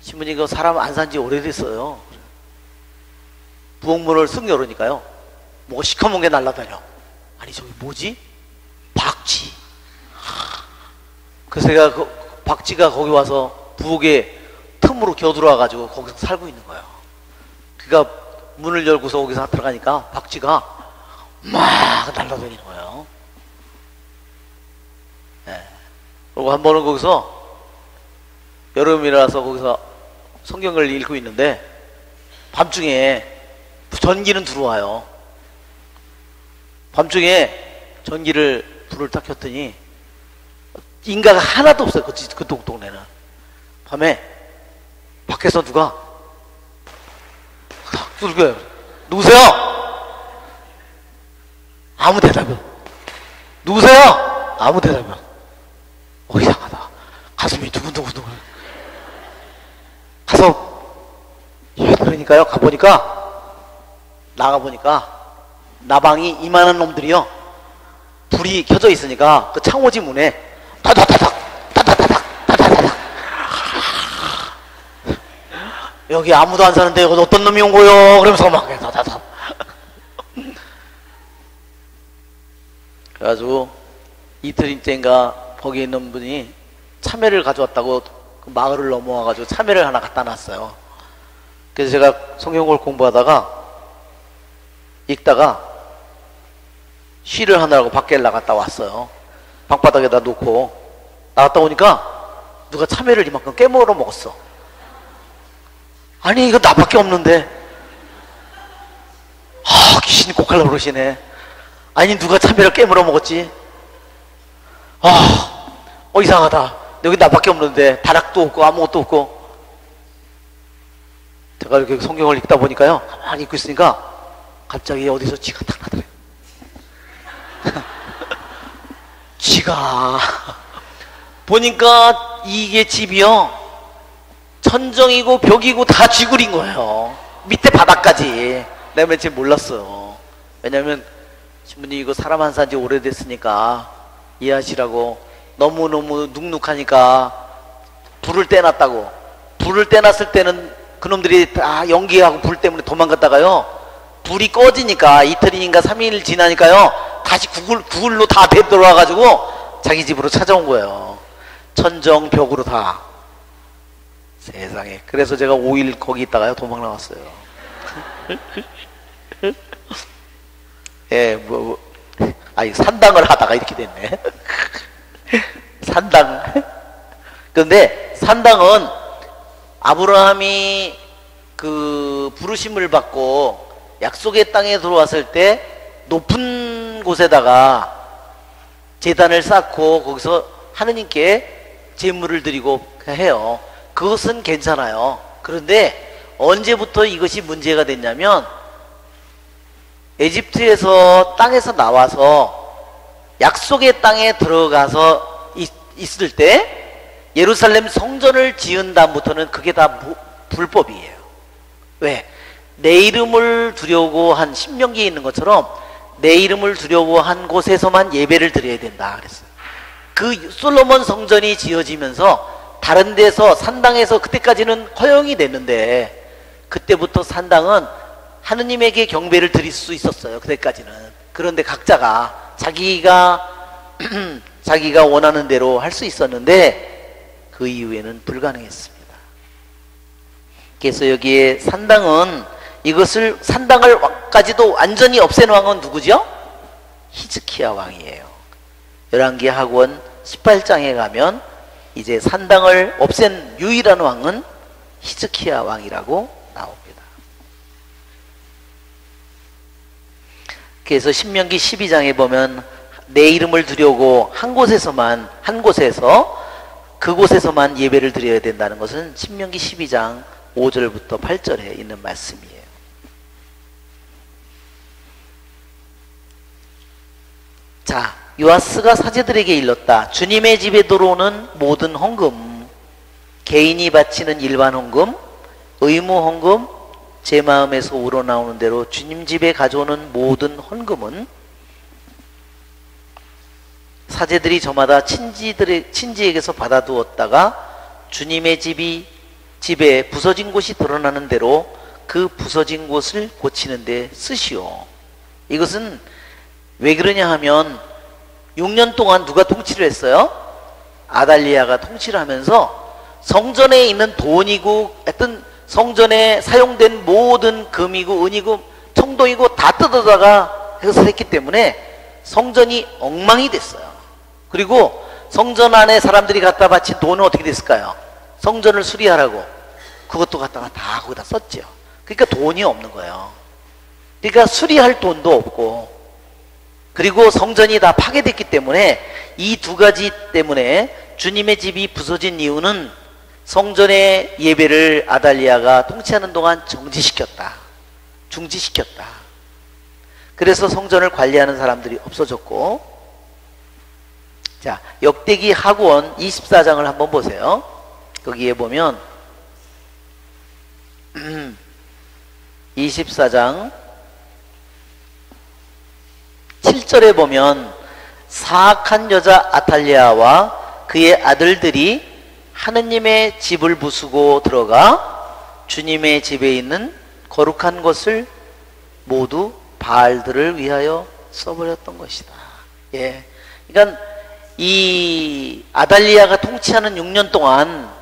Speaker 1: 신부님 그 사람 안 산 지 오래됐어요. 부엌문을 쓱 열으니까요, 뭐 시커먼 게 날라다녀. 아니 저기 뭐지? 박쥐. 그래서 제가 그 박쥐가 거기 와서 부엌에 틈으로 겨들어와가지고 거기서 살고 있는 거예요. 그가 문을 열고서 거기서 들어가니까 박쥐가 막 날아다니는 거예요. 네. 그리고 한 번은 거기서 여름이라서 거기서 성경을 읽고 있는데 밤중에 전기는 들어와요. 밤중에 전기를 불을 딱 켰더니 인가가 하나도 없어요. 그 동네는. 밤에 밖에서 누가 탁 두들겨요. 누구세요? 아무 대답이 없어. 누구세요? 아무 대답이 없어. 이상하다. 가슴이 두근두근. 가서 그러니까요. 나가보니까 나방이 이만한 놈들이요. 불이 켜져 있으니까 그 창호지 문에 다다다닥 여기 아무도 안 사는데 여기 어떤 놈이 온 거요? 그러면서 막 다다닥. 그래가지고 이틀째인가 거기 있는 분이 참외를 가져왔다고 그 마을을 넘어와가지고 참외를 하나 갖다 놨어요. 그래서 제가 성경을 공부하다가 읽다가 쉬를 하느라고 밖에 나갔다 왔어요. 방바닥에다 놓고 나갔다 오니까 누가 참외를 이만큼 깨물어 먹었어. 아니 이거 나밖에 없는데. 귀신이 고칼라 그러시네. 아니 누가 참외를 깨물어 먹었지? 이상하다. 여기 나밖에 없는데 다락도 없고 아무것도 없고. 제가 이렇게 성경을 읽다 보니까요, 가만히 읽고 있으니까 갑자기 어디서 쥐가 탁 나더래요. 쥐가 보니까 이게 집이요 천정이고 벽이고 다 쥐굴인 거예요. 밑에 바닥까지. 내가 맨 처음 몰랐어요. 왜냐면 신부님 이거 사람 안 산지 오래됐으니까 이해하시라고. 너무너무 눅눅하니까 불을 떼놨다고. 불을 떼놨을 때는 그놈들이 다 연기하고 불 때문에 도망갔다가요, 불이 꺼지니까 이틀인가 3일 지나니까요 다시 구글로 다 되돌아와가지고 자기 집으로 찾아온 거예요. 천정 벽으로 다. 세상에. 그래서 제가 5일 거기 있다가요 도망 나왔어요. 예, 산당을 하다가 이렇게 됐네. 산당. 그런데 산당은 아브라함이 그 부르심을 받고 약속의 땅에 들어왔을 때 높은 곳에다가 제단을 쌓고 거기서 하느님께 제물을 드리고 해요. 그것은 괜찮아요. 그런데 언제부터 이것이 문제가 됐냐면 에집트에서 땅에서 나와서 약속의 땅에 들어가서 있을 때 예루살렘 성전을 지은 다음부터는 그게 다 불법이에요. 왜? 내 이름을 두려고 한 신명기에 있는 것처럼 내 이름을 두려고 한 곳에서만 예배를 드려야 된다 그랬어요. 그 솔로몬 성전이 지어지면서 다른 데서 산당에서 그때까지는 허용이 됐는데 그때부터 산당은 하느님에게 경배를 드릴 수 있었어요. 그때까지는. 그런데 각자가 자기가 원하는 대로 할 수 있었는데 그 이후에는 불가능했습니다. 그래서 여기에 산당은 산당을까지도 완전히 없애놓은 건 누구죠? 히즈키야 왕이에요. 열왕기하권 18장에 가면 이제 산당을 없앤 유일한 왕은 히즈키야 왕이라고 나옵니다. 그래서 신명기 12장에 보면 내 이름을 두려고 한 곳에서 그곳에서만 예배를 드려야 된다는 것은 신명기 12장 5절부터 8절에 있는 말씀이에요. 자, 요아스가 사제들에게 일렀다. 주님의 집에 들어오는 모든 헌금, 개인이 바치는 일반 헌금, 의무 헌금, 제 마음에서 우러나오는 대로 주님 집에 가져오는 모든 헌금은 사제들이 저마다 친지에게서 받아두었다가 주님의 집에 부서진 곳이 드러나는 대로 그 부서진 곳을 고치는 데 쓰시오. 이것은 왜 그러냐 하면 6년 동안 누가 통치를 했어요? 아달리아가 통치를 하면서 성전에 있는 돈이고 하여튼 성전에 사용된 모든 금이고 은이고 청동이고 다 뜯어다가 해서 했기 때문에 성전이 엉망이 됐어요. 그리고 성전 안에 사람들이 갖다 바친 돈은 어떻게 됐을까요? 성전을 수리하라고 그것도 갖다가 다 거기다 썼죠. 그러니까 돈이 없는 거예요. 그러니까 수리할 돈도 없고, 그리고 성전이 다 파괴됐기 때문에 이 두 가지 때문에 주님의 집이 부서진 이유는 성전의 예배를 아달리아가 통치하는 동안 정지시켰다. 중지시켰다. 그래서 성전을 관리하는 사람들이 없어졌고, 자, 역대기 하권 24장을 한번 보세요. 거기에 보면 24장 7절에 보면 사악한 여자 아탈리아와 그의 아들들이 하느님의 집을 부수고 들어가 주님의 집에 있는 거룩한 것을 모두 바알들을 위하여 써버렸던 것이다. 예, 그러니까 이 아달리아가 통치하는 6년 동안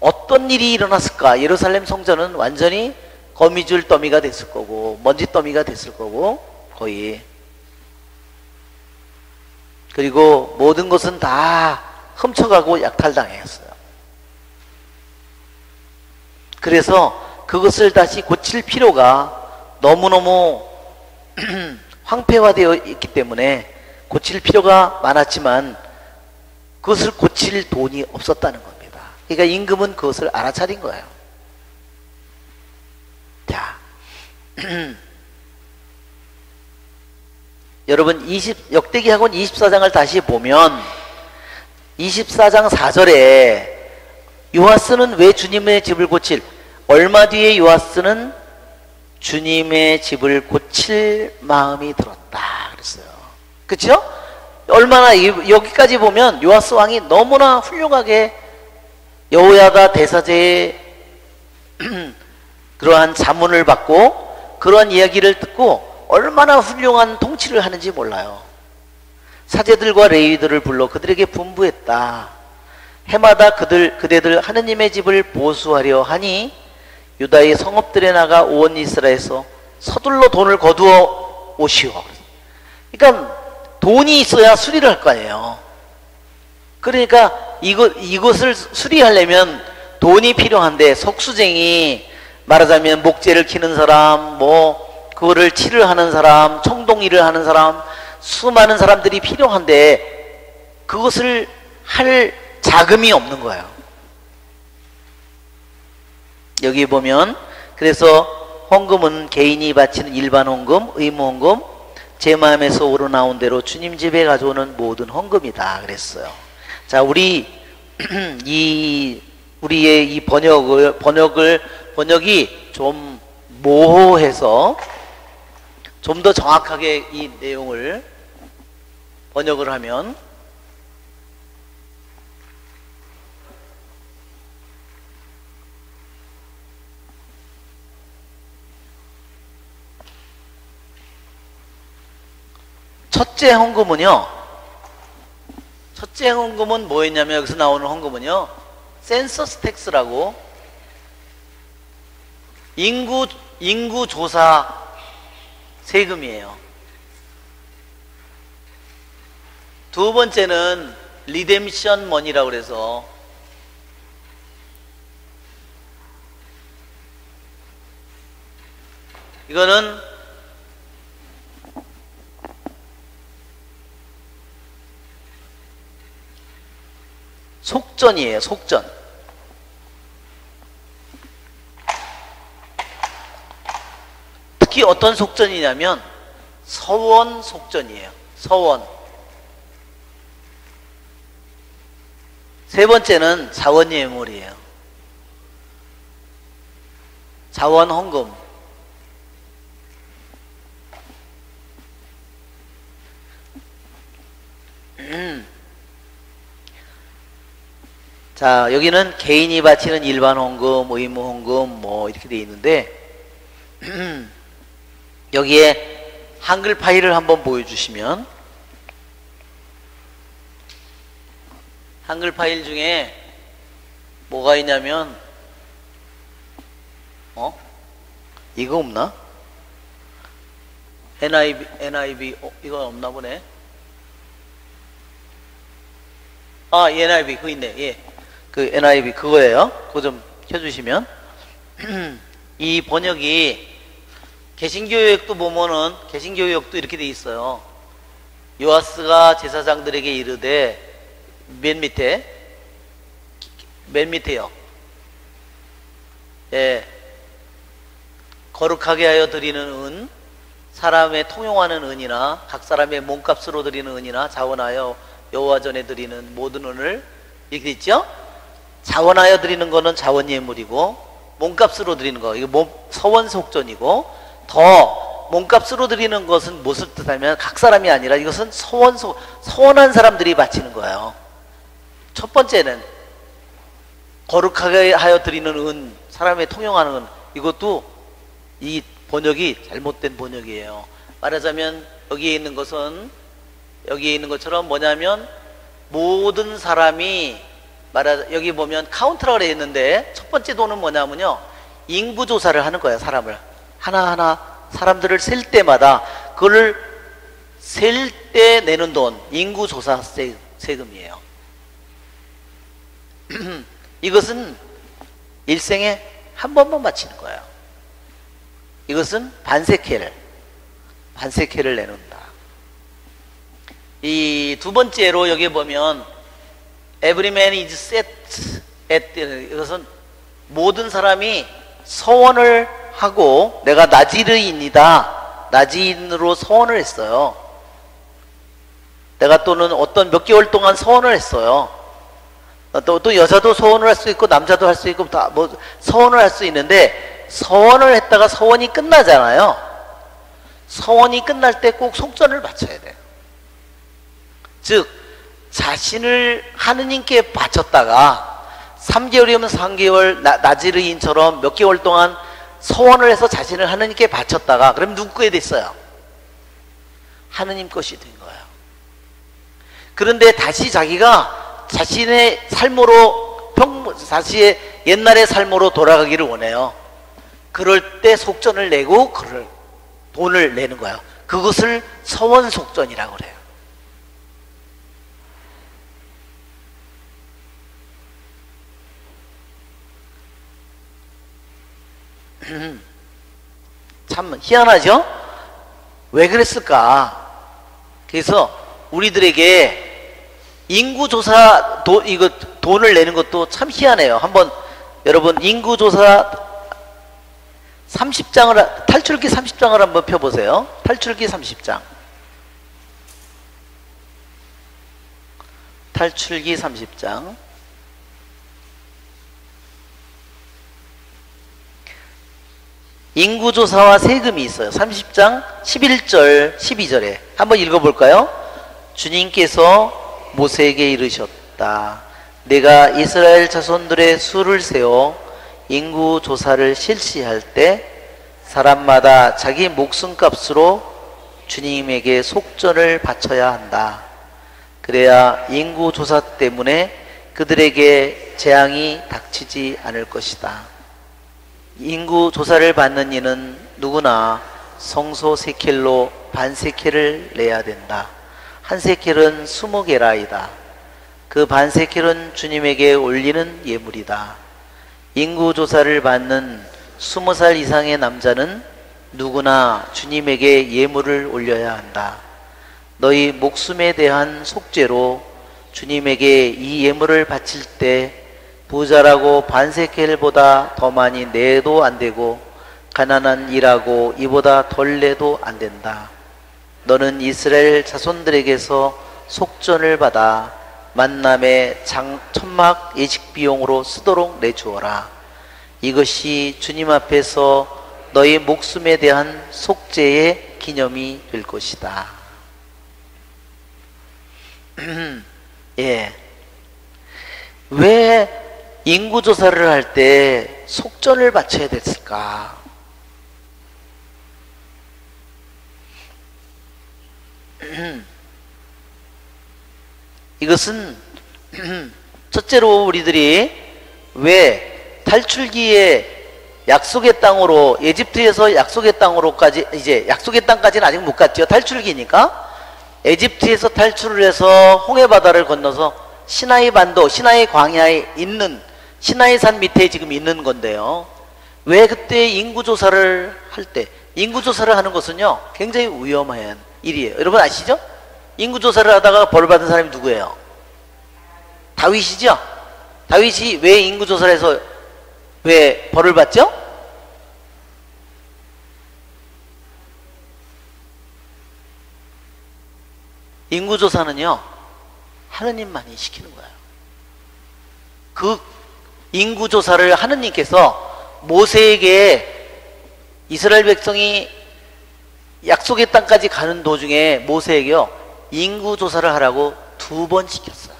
Speaker 1: 어떤 일이 일어났을까? 예루살렘 성전은 완전히 거미줄 더미가 됐을 거고 먼지 더미가 됐을 거고 거의, 그리고 모든 것은 다 훔쳐가고 약탈당했어요. 그래서 그것을 다시 고칠 필요가 너무너무 황폐화되어 있기 때문에 고칠 필요가 많았지만 그것을 고칠 돈이 없었다는 겁니다. 그러니까 임금은 그것을 알아차린 거예요. 자, 여러분 역대기 하권 24장을 다시 보면 24장 4절에 요아스는 왜 주님의 집을 고칠, 얼마 뒤에 요아스는 주님의 집을 고칠 마음이 들었다 그랬어요. 그렇죠? 얼마나 여기까지 보면 요아스 왕이 너무나 훌륭하게 여호야다 대사제의 그러한 자문을 받고 그러한 이야기를 듣고 얼마나 훌륭한 통치를 하는지 몰라요. 사제들과 레위들을 불러 그들에게 분부했다. 해마다 그대들 하느님의 집을 보수하려 하니 유다의 성읍들에 나가 온 이스라엘에서 서둘러 돈을 거두어 오시오. 그러니까 돈이 있어야 수리를 할 거 아니에요. 그러니까 이것을 수리하려면 돈이 필요한데, 석수쟁이, 말하자면 목재를 키는 사람, 그거를 칠을 하는 사람, 청동일을 하는 사람, 수많은 사람들이 필요한데 그것을 할 자금이 없는 거예요. 여기 보면 그래서 헌금은 개인이 바치는 일반 헌금, 의무 헌금, 제 마음에서 우러나온 대로 주님 집에 가져오는 모든 헌금이다 그랬어요. 자, 우리의 이 번역이 좀 모호해서 좀 더 정확하게 이 내용을 번역을 하면, 첫째 헌금은 뭐였냐면, 여기서 나오는 헌금은요, 센서스 텍스라고 인구 조사 세금이에요. 두 번째는 리뎀션 머니라고 그래서 이거는 속전이에요. 속전. 특히 어떤 속전이냐면 서원 속전이에요. 서원. 세 번째는 자원 예물이에요. 자원 헌금. 자, 여기는 개인이 바치는 일반 헌금, 의무 헌금 이렇게 돼 있는데 여기에 한글 파일을 한번 보여주시면, 한글 파일 중에 뭐가 있냐면 이거 없나? NIV 이거 없나 보네. NIV 그거 있네. 예, 그 NIV 그거예요. 그거 좀 켜주시면 이 번역이 개신교역도 보면은 개신교역도 이렇게 돼 있어요. 요아스가 제사장들에게 이르되, 맨 밑에요. 예, 거룩하게 하여 드리는 은, 사람의 통용하는 은이나 각 사람의 몸값으로 드리는 은이나 자원하여 여호와 전에 드리는 모든 은을, 이렇게 있죠? 자원하여 드리는 거는 자원 예물이고, 몸값으로 드리는 거 이거 서원 속전이고, 더 몸값으로 드리는 것은 무엇을 뜻하면 각 사람이 아니라 이것은 서원한 사람들이 바치는 거예요. 첫 번째는 거룩하게 하여 드리는 은, 사람의 통용하는 은, 이것도 이 번역이 잘못된 번역이에요. 말하자면 여기에 있는 것처럼 뭐냐면 모든 사람이 여기 보면 카운트라고 되어 있는데, 첫 번째 돈은 뭐냐면요, 인구조사를 하는 거예요. 사람을 하나하나 사람들을 셀 때마다 그걸 셀 때 내는 돈, 인구조사 세금이에요. 이것은 일생에 한 번만 바치는 거예요. 이것은 반세켈을 내놓는다. 이 두 번째로 여기 보면 Every man is set at, 이것은 모든 사람이 서원을 하고, 내가 나지르인이다, 나지인으로 서원을 했어요. 내가 또는 어떤 몇 개월 동안 서원을 했어요. 또 여자도 서원을 할 수 있고 남자도 할 수 있고 다 뭐 서원을 할 수 있는데, 서원을 했다가 서원이 끝나잖아요. 서원이 끝날 때 꼭 속전을 바쳐야 돼요. 즉 자신을 하느님께 바쳤다가 3개월이면 3개월 나지르인처럼 몇 개월 동안 서원을 해서 자신을 하느님께 바쳤다가, 그럼 누구 거에 됐어요? 하느님 것이 된 거예요. 그런데 다시 자기가 자신의 삶으로 다시 옛날의 삶으로 돌아가기를 원해요. 그럴 때 속전을 내고 돈을 내는 거예요. 그것을 서원 속전이라고 그래요. 참 희한하죠? 왜 그랬을까? 그래서 우리들에게 인구조사 이거 돈을 내는 것도 참 희한해요. 한번 여러분 인구조사 30장을 탈출기 30장을 한번 펴보세요. 탈출기 30장. 탈출기 30장. 인구조사와 세금이 있어요. 30장 11절 12절에 한번 읽어볼까요? 주님께서 모세에게 이르셨다. 내가 이스라엘 자손들의 수를 세워 인구조사를 실시할 때 사람마다 자기 목숨값으로 주님에게 속전을 바쳐야 한다. 그래야 인구조사 때문에 그들에게 재앙이 닥치지 않을 것이다. 인구조사를 받는 이는 누구나 성소 세켈로 반세켈을 내야 된다. 한 세켈은 20게라이다. 그 반세켈은 주님에게 올리는 예물이다. 인구조사를 받는 20살 이상의 남자는 누구나 주님에게 예물을 올려야 한다. 너희 목숨에 대한 속죄로 주님에게 이 예물을 바칠 때 부자라고 반세켈보다 더 많이 내도 안 되고 가난한 이라고 이보다 덜 내도 안 된다. 너는 이스라엘 자손들에게서 속전을 받아 만남의 천막 예식 비용으로 쓰도록 내주어라. 이것이 주님 앞에서 너희 목숨에 대한 속죄의 기념이 될 것이다. 예. 왜 인구조사를 할 때 속전을 바쳐야 됐을까? 이것은 첫째로 우리들이 왜 탈출기에 약속의 땅으로, 에집트에서 약속의 땅으로까지, 이제 약속의 땅까지는 아직 못 갔죠. 탈출기니까. 에집트에서 탈출을 해서 홍해바다를 건너서 시나이 반도, 시나이 광야에 있는, 시나이 산 밑에 지금 있는 건데요. 왜 그때 인구조사를 할 때, 인구조사를 하는 것은요 굉장히 위험한 일이에요. 여러분 아시죠? 인구조사를 하다가 벌 받은 사람이 누구예요? 다윗이죠? 다윗이 왜 인구조사를 해서 왜 벌을 받죠? 인구조사는요 하느님만이 시키는 거예요. 그 인구조사를 하느님께서 모세에게 이스라엘 백성이 약속의 땅까지 가는 도중에 모세에게요 인구조사를 하라고 2번 시켰어요.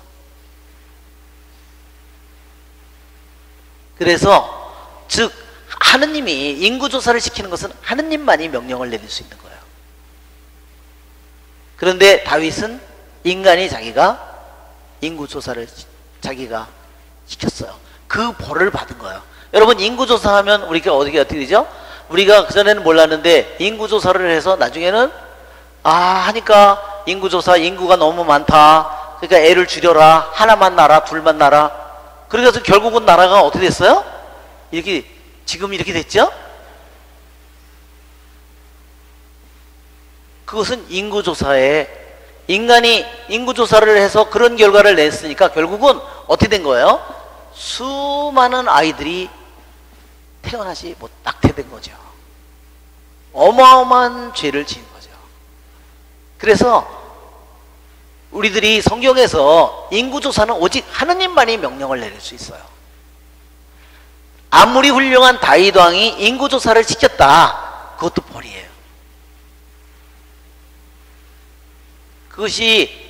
Speaker 1: 그래서 즉 하느님이 인구조사를 시키는 것은 하느님만이 명령을 내릴 수 있는 거예요. 그런데 다윗은 인간이 자기가 인구조사를 자기가 시켰어요. 그 벌을 받은 거예요. 여러분 인구조사하면 우리가 어떻게 되죠? 우리가 그전에는 몰랐는데 인구조사를 해서 나중에는 하니까 인구조사, 인구가 너무 많다, 그러니까 애를 줄여라, 하나만 낳아라, 둘만 낳아라. 그래서 결국은 나라가 어떻게 됐어요? 이렇게 지금 이렇게 됐죠? 그것은 인구조사에, 인간이 인구조사를 해서 그런 결과를 냈으니까 결국은 어떻게 된 거예요? 수많은 아이들이 태어나지 못, 낙태된 거죠. 어마어마한 죄를 지은 거죠. 그래서 우리들이 성경에서 인구조사는 오직 하느님만이 명령을 내릴 수 있어요. 아무리 훌륭한 다윗 왕이 인구조사를 시켰다, 그것도 벌이에요. 그것이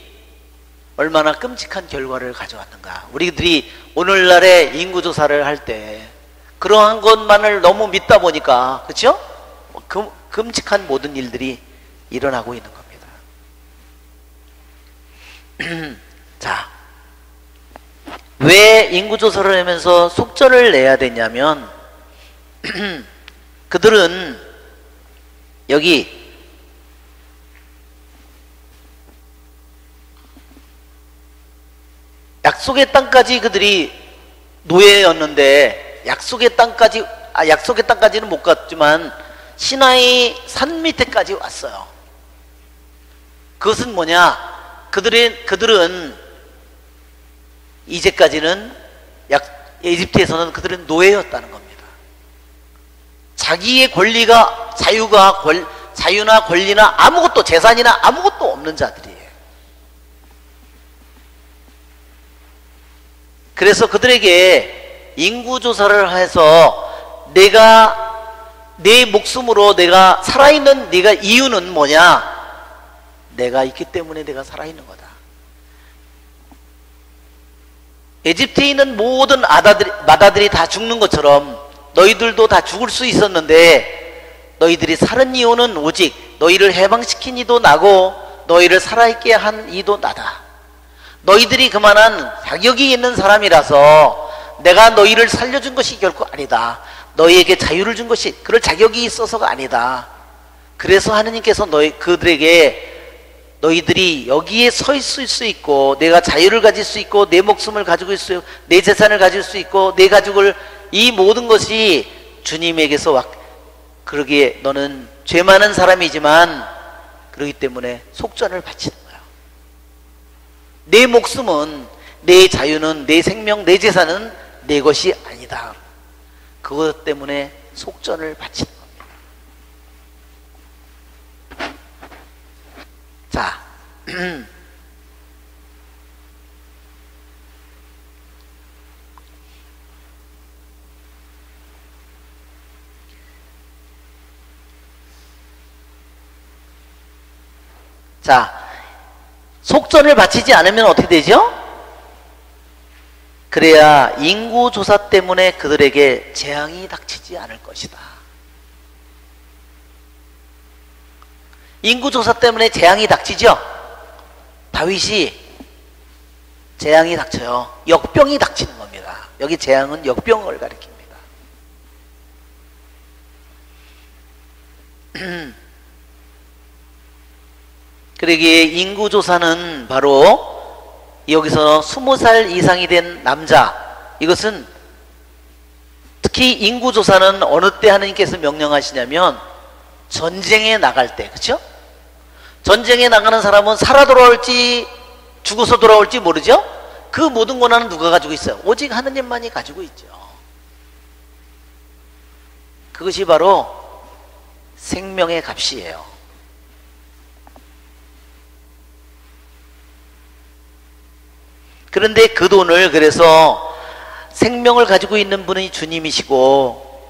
Speaker 1: 얼마나 끔찍한 결과를 가져왔는가. 우리들이 오늘날의 인구조사를 할 때 그러한 것만을 너무 믿다 보니까, 그렇죠? 끔찍한 모든 일들이 일어나고 있는 겁니다. 자, 왜 인구조사를 하면서 속전을 내야 되냐면 그들은 여기 약속의 땅까지 그들이 노예였는데 약속의 땅까지는 못 갔지만 시나이 산 밑에까지 왔어요. 그것은 뭐냐? 그들은 이제까지는 에집트에서는 그들은 노예였다는 겁니다. 자기의 권리가, 자유나 권리나 아무것도, 재산이나 아무것도 없는 자들이에요. 그래서 그들에게 인구조사를 해서 내 목숨으로 내가 살아있는 네가 이유는 뭐냐? 내가 있기 때문에 내가 살아있는 거다. 에집트에 있는 모든 마다들이 다 죽는 것처럼 너희들도 다 죽을 수 있었는데 너희들이 살은 이유는 오직 너희를 해방시킨 이도 나고 너희를 살아있게 한 이도 나다. 너희들이 그만한 자격이 있는 사람이라서 내가 너희를 살려준 것이 결코 아니다. 너희에게 자유를 준 것이 그럴 자격이 있어서가 아니다. 그래서 하느님께서 그들에게 너희들이 여기에 서 있을 수 있고 내가 자유를 가질 수 있고 내 목숨을 가지고 있을 수 있고 내 재산을 가질 수 있고 내 가족을, 이 모든 것이 주님에게서 왔. 그러기에 너는 죄 많은 사람이지만 그러기 때문에 속전을 바치는 거야. 내 목숨은, 내 자유는, 내 생명, 내 재산은 내 것이 아니다. 그것 때문에 속전을 바치는 겁니다. 자, 속전을 바치지 않으면 어떻게 되죠? 그래야 인구조사 때문에 그들에게 재앙이 닥치지 않을 것이다. 인구조사 때문에 재앙이 닥치죠. 다윗이 재앙이 닥쳐요. 역병이 닥치는 겁니다. 여기 재앙은 역병을 가리킵니다. 그러기에 인구조사는 바로 여기서 20살 이상이 된 남자, 이것은 특히 인구조사는 어느 때 하느님께서 명령하시냐면 전쟁에 나갈 때, 그렇죠? 전쟁에 나가는 사람은 살아 돌아올지 죽어서 돌아올지 모르죠? 그 모든 권한은 누가 가지고 있어요? 오직 하느님만이 가지고 있죠. 그것이 바로 생명의 값이에요. 그런데 그 돈을, 그래서 생명을 가지고 있는 분이 주님이시고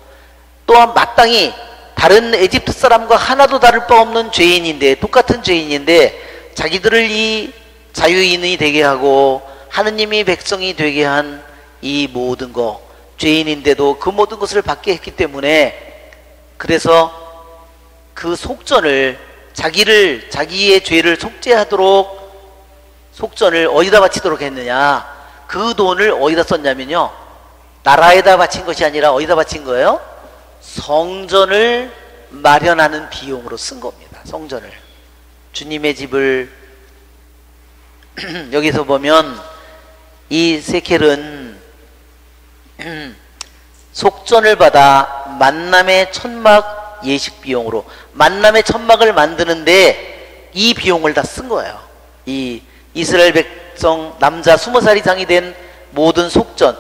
Speaker 1: 또한 마땅히 다른 에집트 사람과 하나도 다를 바 없는 죄인인데, 똑같은 죄인인데 자기들을 이 자유인이 되게 하고 하느님이 백성이 되게 한 이 모든 것, 죄인인데도 그 모든 것을 받게 했기 때문에, 그래서 그 속전을, 자기의 죄를 속죄하도록 속전을 어디다 바치도록 했느냐, 그 돈을 어디다 썼냐면요, 나라에다 바친 것이 아니라 어디다 바친 거예요? 성전을 마련하는 비용으로 쓴 겁니다. 성전을, 주님의 집을 여기서 보면 이 세켈은 속전을 받아 만남의 천막 예식 비용으로, 만남의 천막을 만드는데 이 비용을 다 쓴 거예요. 이 이스라엘 백성 남자 20살 이상이 된 모든 속전,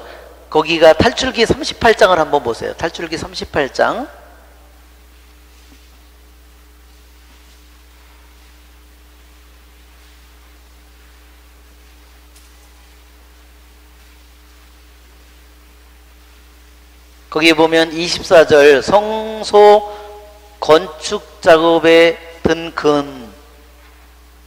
Speaker 1: 거기가 탈출기 38장을 한번 보세요. 탈출기 38장. 거기에 보면 24절, 성소 건축 작업에 든 금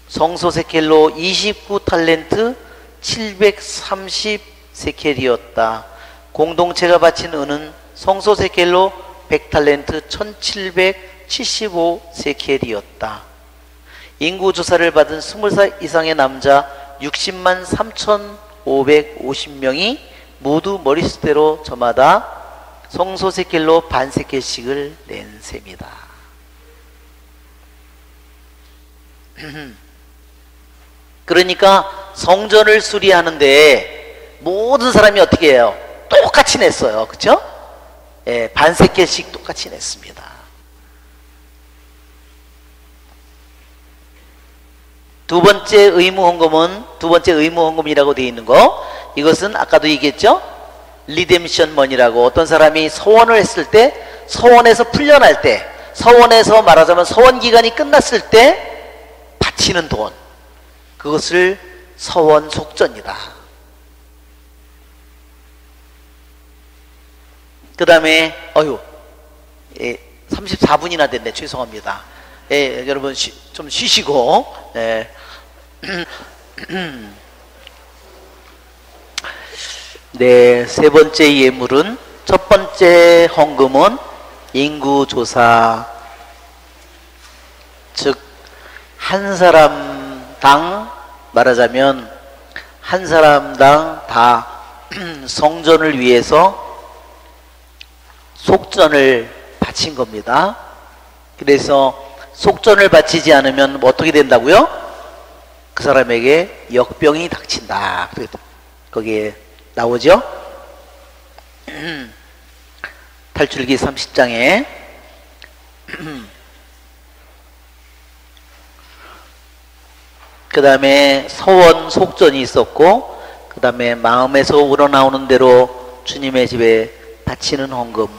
Speaker 1: 성소 세켈로 29탈렌트 730세켈이었다. 공동체가 바친 은은 성소 세켈로 100탈렌트 1775세켈이었다. 인구조사를 받은 20살 이상의 남자 60만 3550명이 모두 머리수대로 저마다 성소 세켈로 반 세켈씩을 낸 셈이다. 그러니까 성전을 수리하는데 모든 사람이 어떻게 해요? 똑같이 냈어요. 그쵸? 예, 반 세켈씩 똑같이 냈습니다. 두 번째 의무 헌금이라고 되어 있는 거, 이것은 아까도 얘기했죠? 리뎀션 머니라고, 어떤 사람이 서원을 했을 때, 서원에서 풀려날 때, 서원에서 말하자면 서원 기간이 끝났을 때 바치는 돈, 그것을 서원 속전이다. 그 다음에 34분이나 됐네. 죄송합니다. 예, 여러분 좀 쉬시고. 예. 네, 세 번째 예물은, 첫 번째 헌금은 인구조사, 즉 한 사람당, 말하자면 한 사람당 다 성전을 위해서 속전을 바친 겁니다. 그래서 속전을 바치지 않으면 어떻게 된다고요? 그 사람에게 역병이 닥친다. 거기에 나오죠? 탈출기 30장에 그 다음에 서원 속전이 있었고, 그 다음에 마음에서 우러나오는 대로 주님의 집에 바치는 헌금.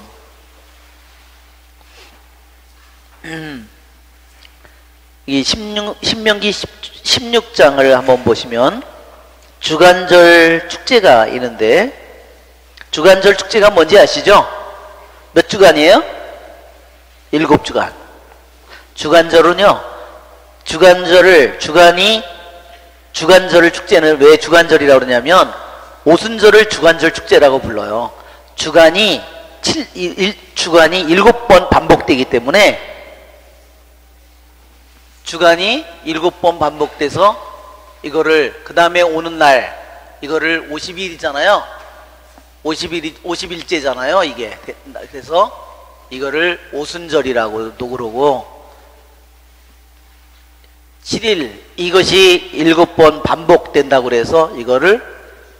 Speaker 1: 이 신명기 16장을 한번 보시면 주간절 축제가 있는데, 주간절 축제가 뭔지 아시죠? 몇 주간이에요? 7주간. 주간절은요, 주간절을 축제는 왜 주간절이라고 그러냐면, 오순절을 주간절 축제라고 불러요. 주간이 7번 반복되기 때문에 주간이 7번 반복돼서 이거를 그 다음에 오는 날 이거를 50일이잖아요. 50일째잖아요. 이게. 그래서 이거를 오순절이라고도 그러고 7일 이것이 7번 반복된다고 그래서 이거를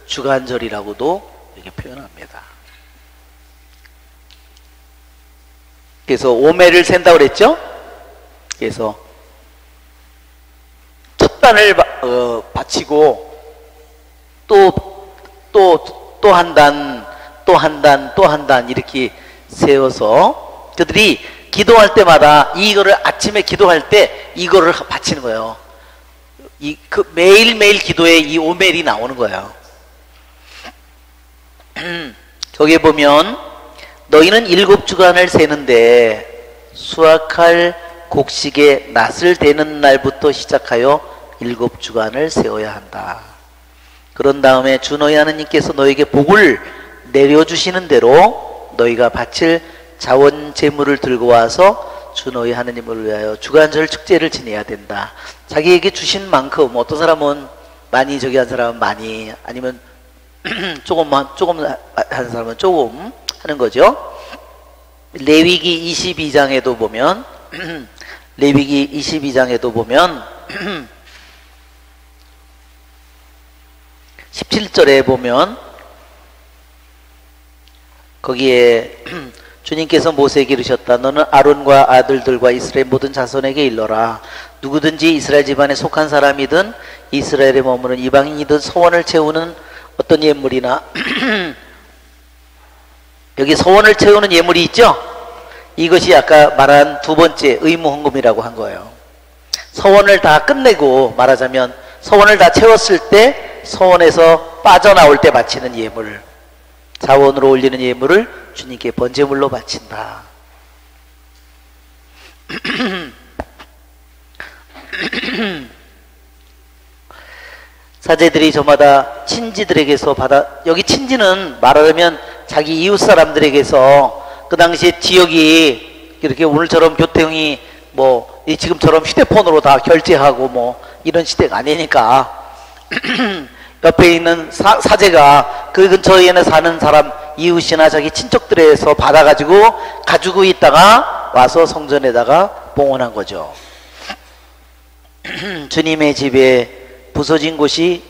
Speaker 1: 주간절이라고도 이렇게 표현합니다. 그래서 오매를 센다고 그랬죠? 그래서 첫 단을 바치고 또 한 단, 또 한 단, 또 한 단 이렇게 세워서 그들이 기도할 때마다 이거를 아침에 기도할 때 이거를 바치는 거예요. 그 매일매일 기도에 이 오멜이 나오는 거예요. 거기에 보면 너희는 7주간을 세는데 수확할 곡식의 낫을 대는 날부터 시작하여 7주간을 세워야 한다. 그런 다음에 주 너희 하나님께서 너에게 복을 내려주시는 대로 너희가 바칠 자원 제물을 들고 와서 주 너희 하나님을 위하여 주간절 축제를 지내야 된다. 자기에게 주신 만큼 어떤 사람은 많이 저기 한 사람은 많이 아니면 조금 한 사람은 조금 하는 거죠. 레위기 22장에도 보면 레위기 22장에도 보면 17절에 보면 거기에 주님께서 모세에게 이르셨다. 너는 아론과 아들들과 이스라엘 모든 자손에게 일러라. 누구든지 이스라엘 집안에 속한 사람이든 이스라엘에 머무는 이방인이든 소원을 채우는 어떤 예물이나 여기 소원을 채우는 예물이 있죠? 이것이 아까 말한 두 번째 의무 헌금이라고 한 거예요. 소원을 다 끝내고 말하자면 소원을 다 채웠을 때 소원에서 빠져나올 때 바치는 예물, 자원으로 올리는 예물을 주님께 번제물로 바친다. 사제들이 저마다 친지들에게서 여기 친지는 말하자면 자기 이웃 사람들에게서 그 당시에 지역이 이렇게 오늘처럼 교통이 뭐 지금처럼 휴대폰으로 다 결제하고 뭐 이런 시대가 아니니까 옆에 있는 사제가 그 근처에는 사는 사람 이웃이나 자기 친척들에서 받아가지고 가지고 있다가 와서 성전에다가 봉헌한 거죠. 주님의 집에 부서진 곳이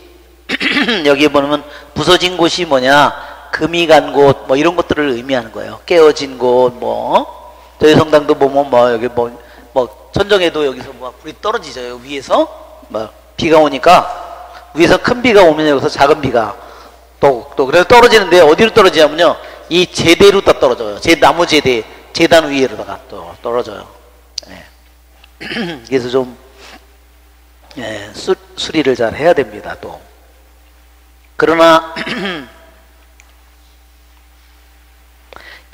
Speaker 1: 여기 보면 부서진 곳이 뭐냐, 금이 간 곳 뭐 이런 것들을 의미하는 거예요. 깨어진 곳 뭐 저희 성당도 보면 뭐 여기 뭐 천정에도 여기서 뭐 불이 떨어지죠. 위에서 뭐 비가 오니까 위에서 큰 비가 오면 여기서 작은 비가 또 그래서 떨어지는데 어디로 떨어지냐면요, 이 제대로 다 떨어져요. 나무 제대 제단 위에로다가 또 떨어져요. 네. 그래서 좀 수리를 잘 해야 됩니다. 또 그러나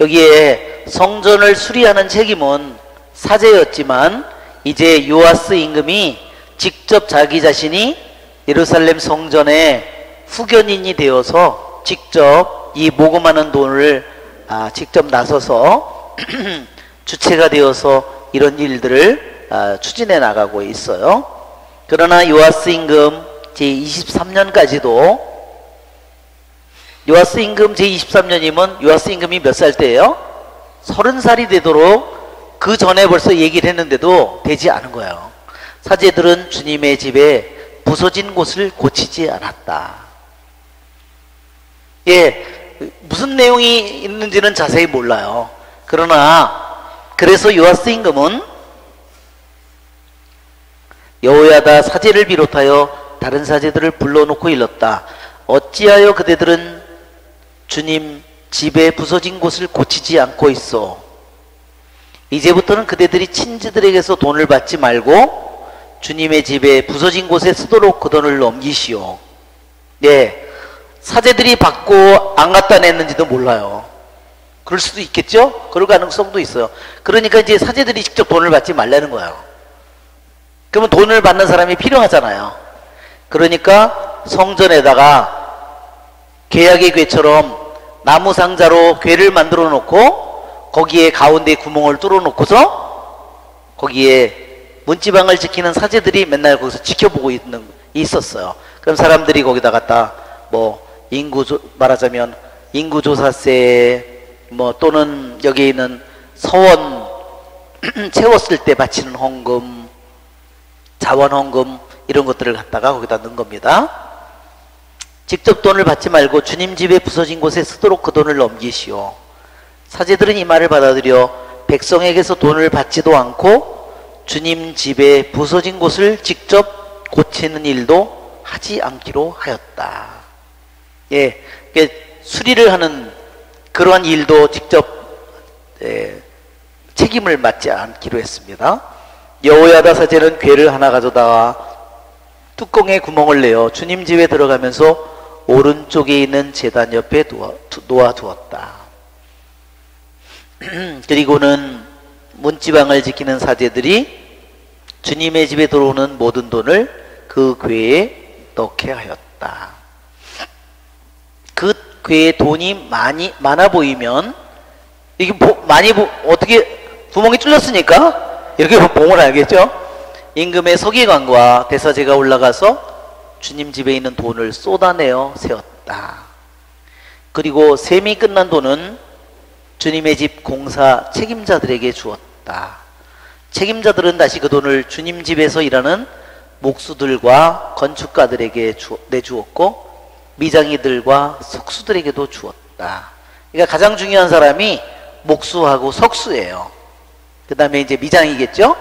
Speaker 1: 여기에 성전을 수리하는 책임은 사제였지만 이제 요아스 임금이 직접 자기 자신이 예루살렘 성전의 후견인이 되어서 직접 이 모금하는 돈을 직접 나서서 주체가 되어서 이런 일들을 추진해 나가고 있어요. 그러나 요아스 임금 제23년까지도 요아스 임금 제23년이면 요아스 임금이 몇 살 때예요? 30살이 되도록 그 전에 벌써 얘기를 했는데도 되지 않은 거예요. 사제들은 주님의 집에 부서진 곳을 고치지 않았다. 예, 무슨 내용이 있는지는 자세히 몰라요. 그러나 그래서 요아스 임금은 여호야다 사제를 비롯하여 다른 사제들을 불러놓고 일렀다. 어찌하여 그대들은 주님 집에 부서진 곳을 고치지 않고 있어? 이제부터는 그대들이 친지들에게서 돈을 받지 말고 주님의 집에 부서진 곳에 쓰도록 그 돈을 넘기시오. 예, 사제들이 받고 안 갖다 냈는지도 몰라요. 그럴 수도 있겠죠? 그럴 가능성도 있어요. 그러니까 이제 사제들이 직접 돈을 받지 말라는 거예요. 그러면 돈을 받는 사람이 필요하잖아요. 그러니까 성전에다가 계약의 궤처럼 나무 상자로 궤를 만들어 놓고 거기에 가운데 구멍을 뚫어 놓고서 거기에 문지방을 지키는 사제들이 맨날 거기서 지켜보고 있었어요. 그럼 사람들이 거기다 갖다 뭐 말하자면 인구조사세 뭐 또는 여기 있는 서원 채웠을 때 바치는 헌금, 자원헌금 이런 것들을 갖다가 거기다 넣은 겁니다. 직접 돈을 받지 말고 주님 집에 부서진 곳에 쓰도록 그 돈을 넘기시오. 사제들은 이 말을 받아들여 백성에게서 돈을 받지도 않고 주님 집에 부서진 곳을 직접 고치는 일도 하지 않기로 하였다. 예, 수리를 하는 그러한 일도 직접 책임을 맡지 않기로 했습니다. 여호야다 사제는 궤를 하나 가져다가 뚜껑에 구멍을 내어 주님 집에 들어가면서 오른쪽에 있는 제단 옆에 놓아두었다. 그리고는 문지방을 지키는 사제들이 주님의 집에 들어오는 모든 돈을 그 궤에 넣게 하였다. 그 궤에 돈이 많아 보이면 이게 어떻게 구멍이 뚫렸으니까 이렇게 보면 알겠죠? 임금의 서기관과 대사제가 올라가서 주님 집에 있는 돈을 쏟아내어 세웠다. 그리고 셈이 끝난 돈은 주님의 집 공사 책임자들에게 주었다. 책임자들은 다시 그 돈을 주님 집에서 일하는 목수들과 건축가들에게 내주었고 미장이들과 석수들에게도 주었다. 그러니까 가장 중요한 사람이 목수하고 석수예요. 그 다음에 이제 미장이겠죠?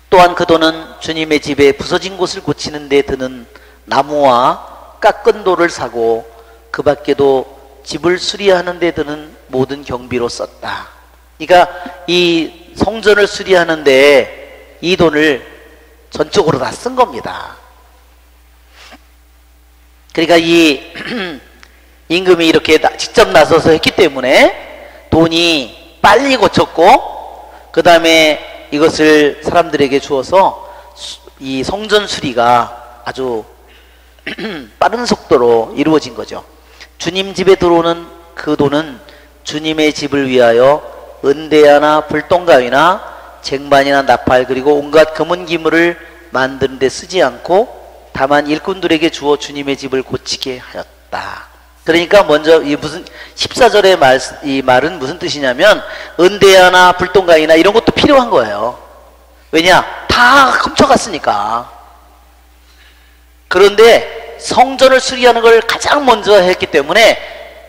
Speaker 1: 또한 그 돈은 주님의 집에 부서진 곳을 고치는 데 드는 나무와 깎은 돌을 사고 그 밖에도 집을 수리하는 데 드는 모든 경비로 썼다. 그러니까 이 성전을 수리하는 데 이 돈을 전적으로 다 쓴 겁니다. 그러니까 이 임금이 이렇게 직접 나서서 했기 때문에 돈이 빨리 고쳤고 그 다음에 이것을 사람들에게 주어서 이 성전 수리가 아주 빠른 속도로 이루어진 거죠. 주님 집에 들어오는 그 돈은 주님의 집을 위하여 은대야나 불똥가위나 쟁반이나 나팔 그리고 온갖 금은 기물을 만드는 데 쓰지 않고 다만 일꾼들에게 주어 주님의 집을 고치게 하였다. 그러니까 먼저 이 무슨 14절의 이 말은 무슨 뜻이냐면 은대야나 불똥가위나 이런 것도 필요한 거예요. 왜냐? 다 훔쳐갔으니까. 그런데 성전을 수리하는 걸 가장 먼저 했기 때문에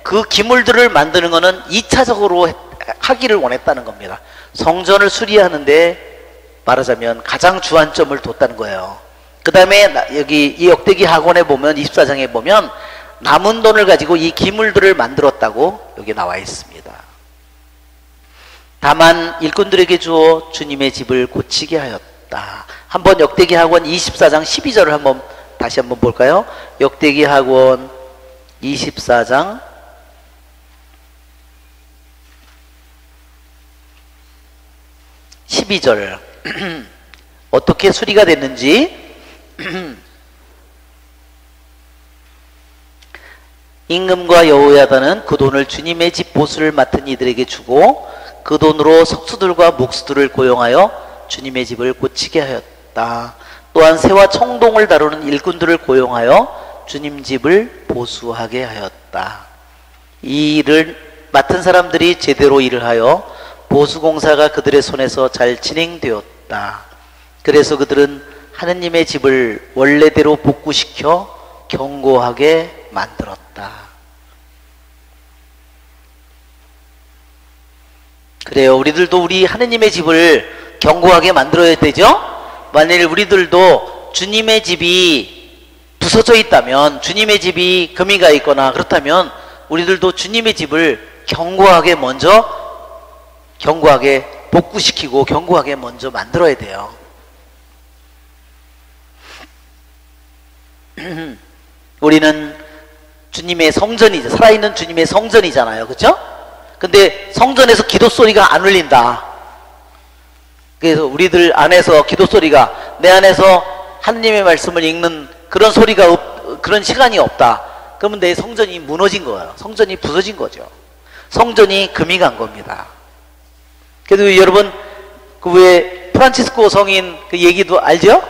Speaker 1: 그 기물들을 만드는 거는 2차적으로 하기를 원했다는 겁니다. 성전을 수리하는데 말하자면 가장 주안점을 뒀다는 거예요. 그 다음에 여기 이 역대기 학원에 보면 24장에 보면 남은 돈을 가지고 이 기물들을 만들었다고 여기 나와 있습니다. 다만 일꾼들에게 주어 주님의 집을 고치게 하였다. 한번 역대기 학원 24장 12절을 다시 한번 볼까요? 역대기 학원 24장 12절 어떻게 수리가 됐는지 임금과 여호야다는 그 돈을 주님의 집 보수를 맡은 이들에게 주고 그 돈으로 석수들과 목수들을 고용하여 주님의 집을 고치게 하였다. 또한 새와 청동을 다루는 일꾼들을 고용하여 주님 집을 보수하게 하였다. 이 일을 맡은 사람들이 제대로 일을 하여 보수공사가 그들의 손에서 잘 진행되었다. 그래서 그들은 하느님의 집을 원래대로 복구시켜 견고하게 만들었다. 그래요. 우리들도 우리 하느님의 집을 견고하게 만들어야 되죠? 만일 우리들도 주님의 집이 부서져 있다면, 주님의 집이 금이 가 있거나 그렇다면 우리들도 주님의 집을 견고하게 복구시키고 견고하게 먼저 만들어야 돼요. 우리는 주님의 성전이죠. 살아있는 주님의 성전이잖아요. 그렇죠? 근데 성전에서 기도 소리가 안 울린다. 그래서 우리들 안에서 기도 소리가, 내 안에서 하느님의 말씀을 읽는 그런 그런 시간이 없다. 그러면 내 성전이 무너진 거예요. 성전이 부서진 거죠. 성전이 금이 간 겁니다. 그래도 여러분, 왜 프란치스코 성인 그 얘기도 알죠?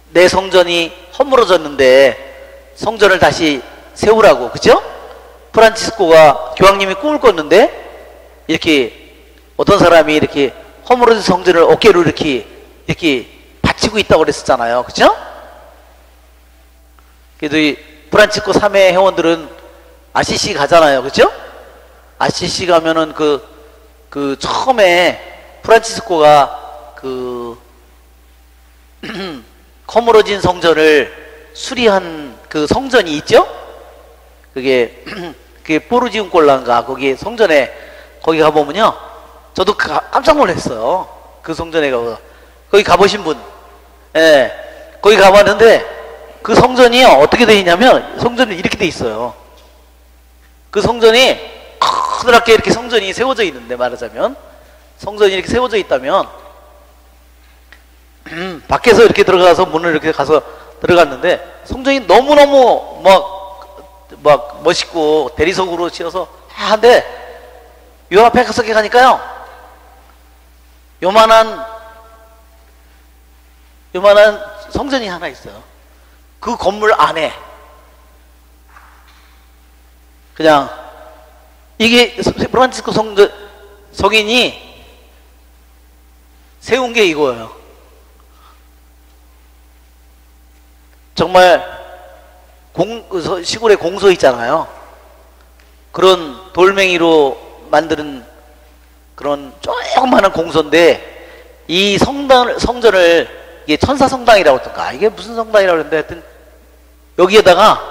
Speaker 1: 내 성전이 허물어졌는데 성전을 다시 세우라고, 그죠? 프란치스코가 교황님이 꿈을 꿨는데 이렇게 어떤 사람이 이렇게 허물어진 성전을 어깨로 이렇게 받치고 있다고 그랬었잖아요, 그죠? 그래도 이 프란치스코 3회 회원들은 아시시 가잖아요, 그죠? 아시시 가면은 그 처음에 프란치스코가 허물어진 성전을 수리한 그 성전이 있죠? 그게 포르지움 꼴란가 거기 성전에 거기 가보면요, 저도 깜짝 놀랐어요. 그 성전에 가서 거기 가보신 분, 예, 거기 가봤는데 그 성전이 어떻게 되어 있냐면 성전이 이렇게 돼 있어요. 그 성전이 커다랗게 이렇게 성전이 세워져 있는데, 말하자면 성전이 이렇게 세워져 있다면 밖에서 이렇게 들어가서 문을 이렇게 가서 들어갔는데 성전이 너무너무 막 멋있고 대리석으로 지어서 한데 요 앞에 가서 가니까요, 요만한 성전이 하나 있어요. 그 건물 안에 그냥 이게 프란치스코 성인이 세운 게 이거예요. 정말 시골에 공소 있잖아요. 그런 돌멩이로 만드는 그런 조그마한 공소인데 이 성전을 이게 천사성당이라고 했던가, 이게 무슨 성당이라고 했는데 하여튼 여기에다가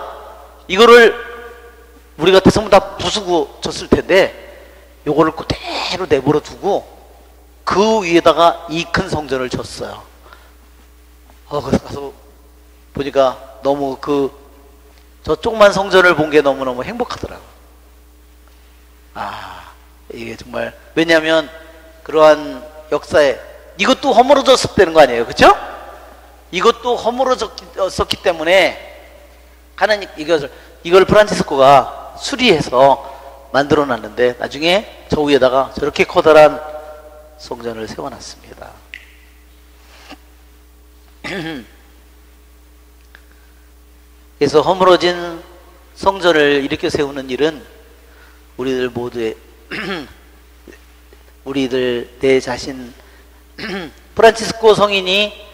Speaker 1: 이거를 우리 같았으면 다 부수고 졌을 텐데 요거를 그대로 내버려 두고 그 위에다가 이 큰 성전을 졌어요. 그래서 가서 보니까 너무 저 조그만 성전을 본 게 너무너무 행복하더라고요. 이게 정말, 왜냐하면 그러한 역사에 이것도 허물어졌었다는 거 아니에요, 그쵸? 이것도 허물어졌기 때문에 하나님 이걸 프란치스코가 수리해서 만들어 놨는데 나중에 저 위에다가 저렇게 커다란 성전을 세워놨습니다. 그래서 허물어진 성전을 이렇게 세우는 일은 우리들 모두의 우리들 내 자신 프란치스코 성인이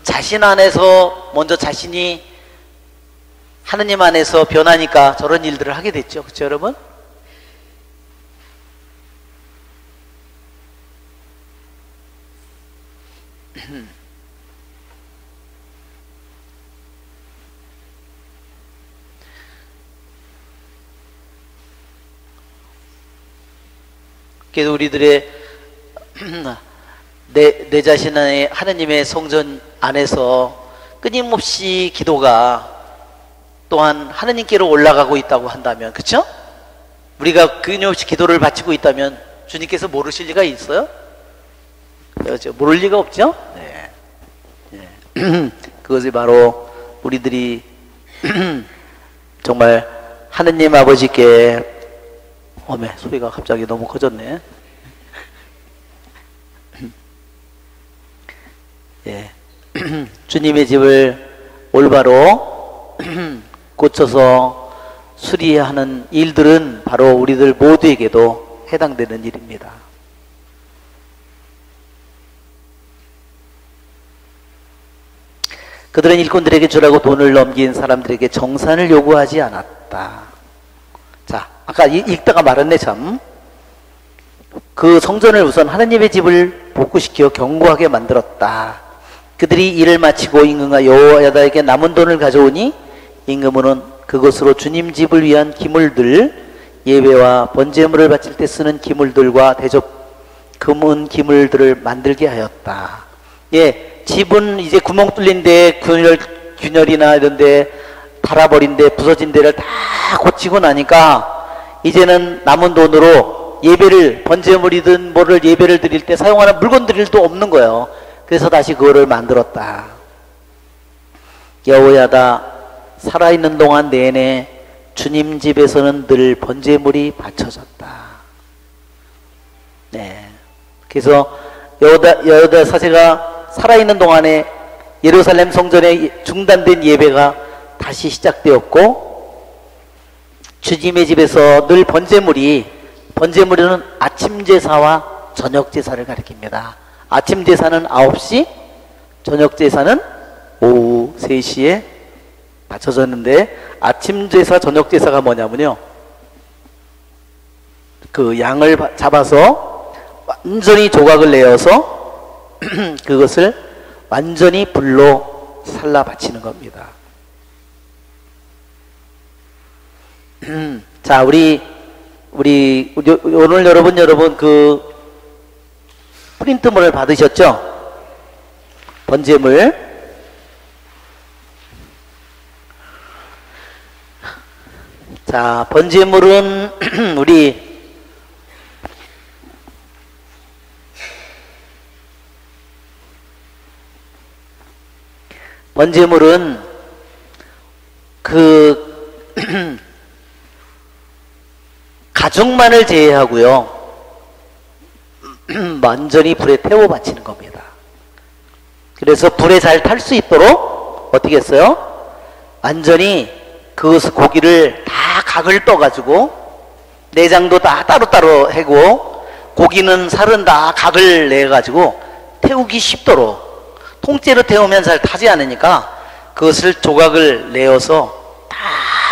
Speaker 1: 자신 안에서 먼저 자신이 하느님 안에서 변하니까 저런 일들을 하게 됐죠, 그렇죠 여러분? 그래서 우리들의 내 자신 안에 하느님의 성전 안에서 끊임없이 기도가 또한 하느님께로 올라가고 있다고 한다면, 그쵸? 우리가 끊임없이 기도를 바치고 있다면 주님께서 모르실 리가 있어요? 모를 리가 없죠? 네. 네. 그것이 바로 우리들이 정말 하느님 아버지께 소리가 갑자기 너무 커졌네. 예. 주님의 집을 올바로 고쳐서 수리하는 일들은 바로 우리들 모두에게도 해당되는 일입니다. 그들은 일꾼들에게 주라고 돈을 넘긴 사람들에게 정산을 요구하지 않았다. 자, 아까 읽다가 말았네 참. 그 성전을 우선 하느님의 집을 복구시켜 견고하게 만들었다. 그들이 일을 마치고 임금과 여호야다에게 남은 돈을 가져오니 임금은 그것으로 주님 집을 위한 기물들, 예배와 번제물을 바칠 때 쓰는 기물들과 대접 금은 기물들을 만들게 하였다. 예, 집은 이제 구멍 뚫린 데 균열이나 이런 데 달아버린 데 부서진 데를 다 고치고 나니까 이제는 남은 돈으로 예배를, 번제물이든 뭐를 예배를 드릴 때 사용하는 물건들도 없는 거예요. 그래서 다시 그거를 만들었다. 여호야다 살아있는 동안 내내 주님 집에서는 늘 번제물이 바쳐졌다. 네. 그래서 여호다 사세가 살아있는 동안에 예루살렘 성전에 중단된 예배가 다시 시작되었고, 주님의 집에서 늘 번제물은 아침 제사와 저녁 제사를 가리킵니다. 아침 제사는 9시, 저녁 제사는 오후 3시에 맞춰졌는데, 아침 제사, 저녁 제사가 뭐냐면요, 그 양을 잡아서 완전히 조각을 내어서 그것을 완전히 불로 살라 바치는 겁니다. 자, 우리 오늘 여러분 그 프린트물을 받으셨죠? 번제물. 자, 번제물은 번제물은 그 가죽만을 제외하고요, 완전히 불에 태워 바치는 겁니다. 그래서 불에 잘 탈 수 있도록 어떻게 했어요? 완전히 그 고기를 다 각을 떠가지고, 내장도 다 따로따로 해고, 고기는 살은 다 각을 내가지고 태우기 쉽도록, 통째로 태우면 잘 타지 않으니까 그것을 조각을 내어서 다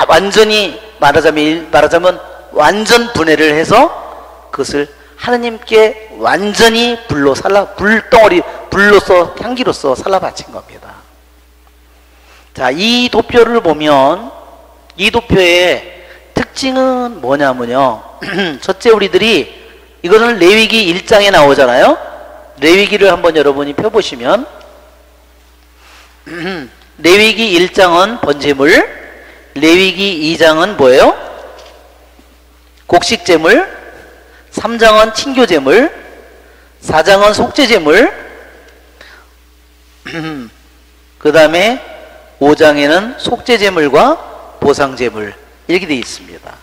Speaker 1: 완전히 말하자면 완전 분해를 해서 그것을 하느님께 완전히 불로서 향기로서 살라 바친 겁니다. 자, 이 도표를 보면 이 도표의 특징은 뭐냐면요, 첫째, 우리들이 이거는 레위기 1장에 나오잖아요. 레위기를 한번 여러분이 펴보시면 레위기 1장은 번제물, 레위기 2장은 뭐예요? 곡식제물, 3장은 친교제물, 4장은 속죄제물, 그 다음에 5장에는 속죄제물과 보상제물, 이렇게 되어 있습니다.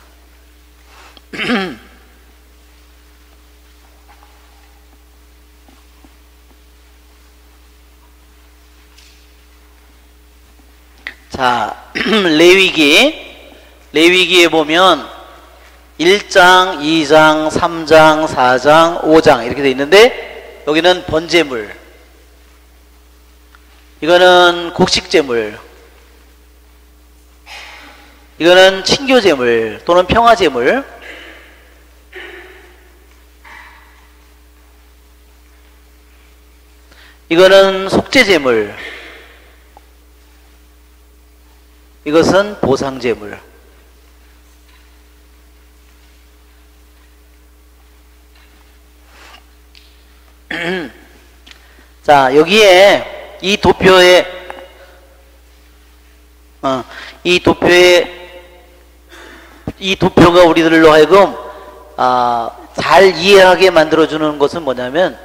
Speaker 1: 자, 레위기에 보면 1장, 2장, 3장, 4장, 5장 이렇게 되어 있는데, 여기는 번제물, 이거는 곡식제물, 이거는 친교제물 또는 평화제물, 이거는 속죄제물, 이것은 보상제물. 자, 여기에 이 도표가 우리들로 하여금 잘 이해하게 만들어주는 것은 뭐냐면,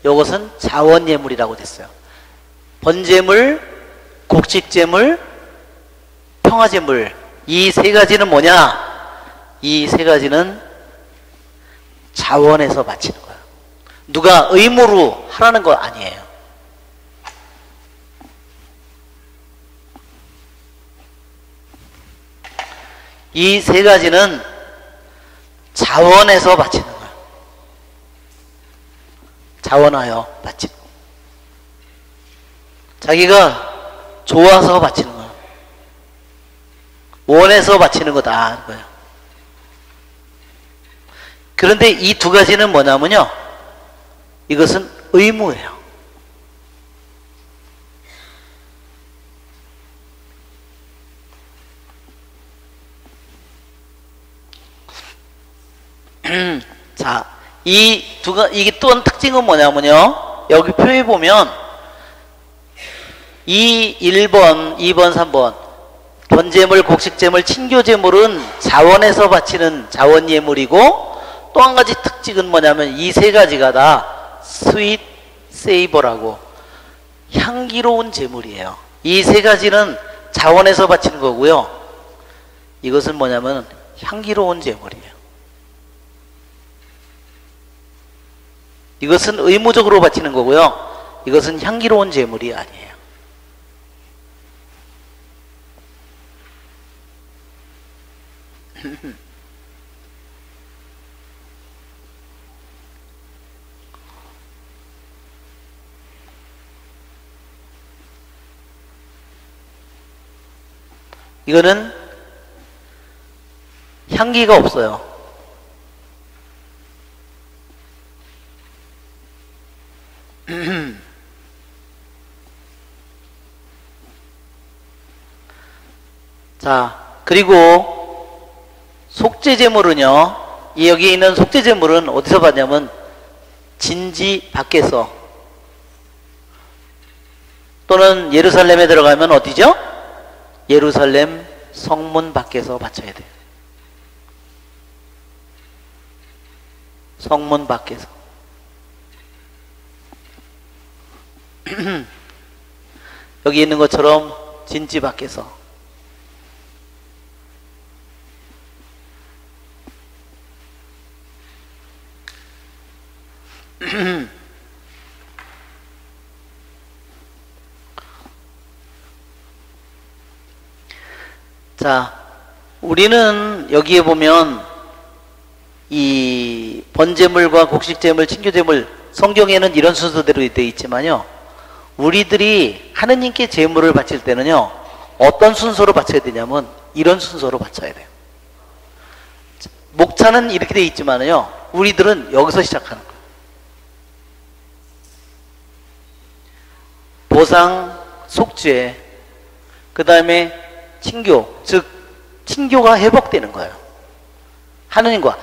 Speaker 1: 이것은 자원예물이라고 됐어요. 번제물, 곡식제물, 평화제물, 이 세 가지는 뭐냐? 이 세 가지는 자원에서 바치는 거예요. 누가 의무로 하라는 거 아니에요. 이 세 가지는 자원에서 바치는 거예요. 자원하여 바치는 거예요. 자기가 좋아서 바치는 거예요. 원해서 바치는 거다. 거예요. 그런데 이 두 가지는 뭐냐면요, 이것은 의무예요. 자, 이게 또 특징은 뭐냐면요, 여기 표에 보면 1번, 2번, 3번 번제물, 곡식제물, 친교제물은 자원에서 바치는 자원예물이고, 또 한 가지 특징은 뭐냐면 이 세 가지가 다 스윗 세이버라고 향기로운 제물이에요. 이 세 가지는 자원에서 바치는 거고요, 이것은 뭐냐면 향기로운 제물이에요. 이것은 의무적으로 바치는 거고요. 이것은 향기로운 제물이 아니에요. 이거는 향기가 없어요. 자, 그리고 속죄제물은요, 여기에 있는 속죄제물은 어디서 받냐면 진지 밖에서, 또는 예루살렘에 들어가면 어디죠? 예루살렘 성문 밖에서 바쳐야 돼요. 성문 밖에서. 여기 있는 것처럼 진지 밖에서. 자, 우리는 여기에 보면 이 번제물과 곡식제물, 친교제물, 성경에는 이런 순서대로 되어 있지만요, 우리들이 하느님께 제물을 바칠 때는요, 어떤 순서로 바쳐야 되냐면 이런 순서로 바쳐야 돼요. 목차는 이렇게 되어 있지만요, 우리들은 여기서 시작하는 거예요. 보상, 속죄, 그 다음에 친교, 즉 친교가 회복되는 거예요. 하느님과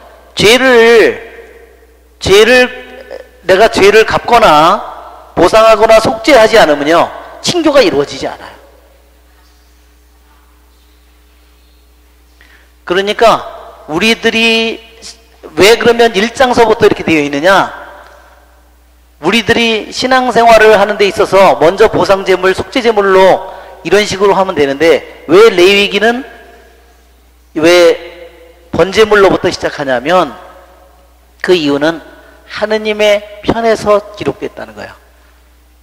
Speaker 1: 내가 죄를 갚거나 보상하거나 속죄하지 않으면요, 친교가 이루어지지 않아요. 그러니까 우리들이 왜 그러면 1장서부터 이렇게 되어 있느냐, 우리들이 신앙생활을 하는 데 있어서 먼저 보상제물, 속죄제물로 이런 식으로 하면 되는데, 왜 레위기는 왜 번제물로부터 시작하냐면, 그 이유는 하느님의 편에서 기록됐다는 거예요.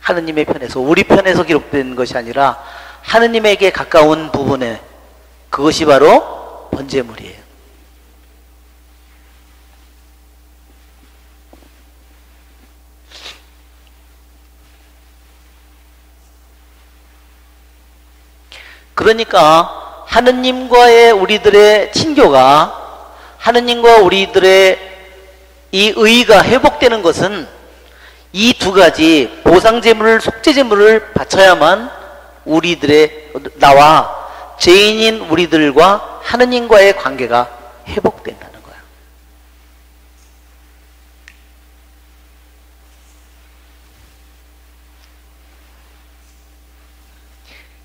Speaker 1: 하느님의 편에서, 우리 편에서 기록된 것이 아니라 하느님에게 가까운 부분에, 그것이 바로 번제물이에요. 그러니까 하느님과의 우리들의 친교가, 하느님과 우리들의 이 의가 회복되는 것은 이 두 가지 보상제물을, 속죄제물을 바쳐야만 나와 죄인인 우리들과 하느님과의 관계가 회복된다는 거야.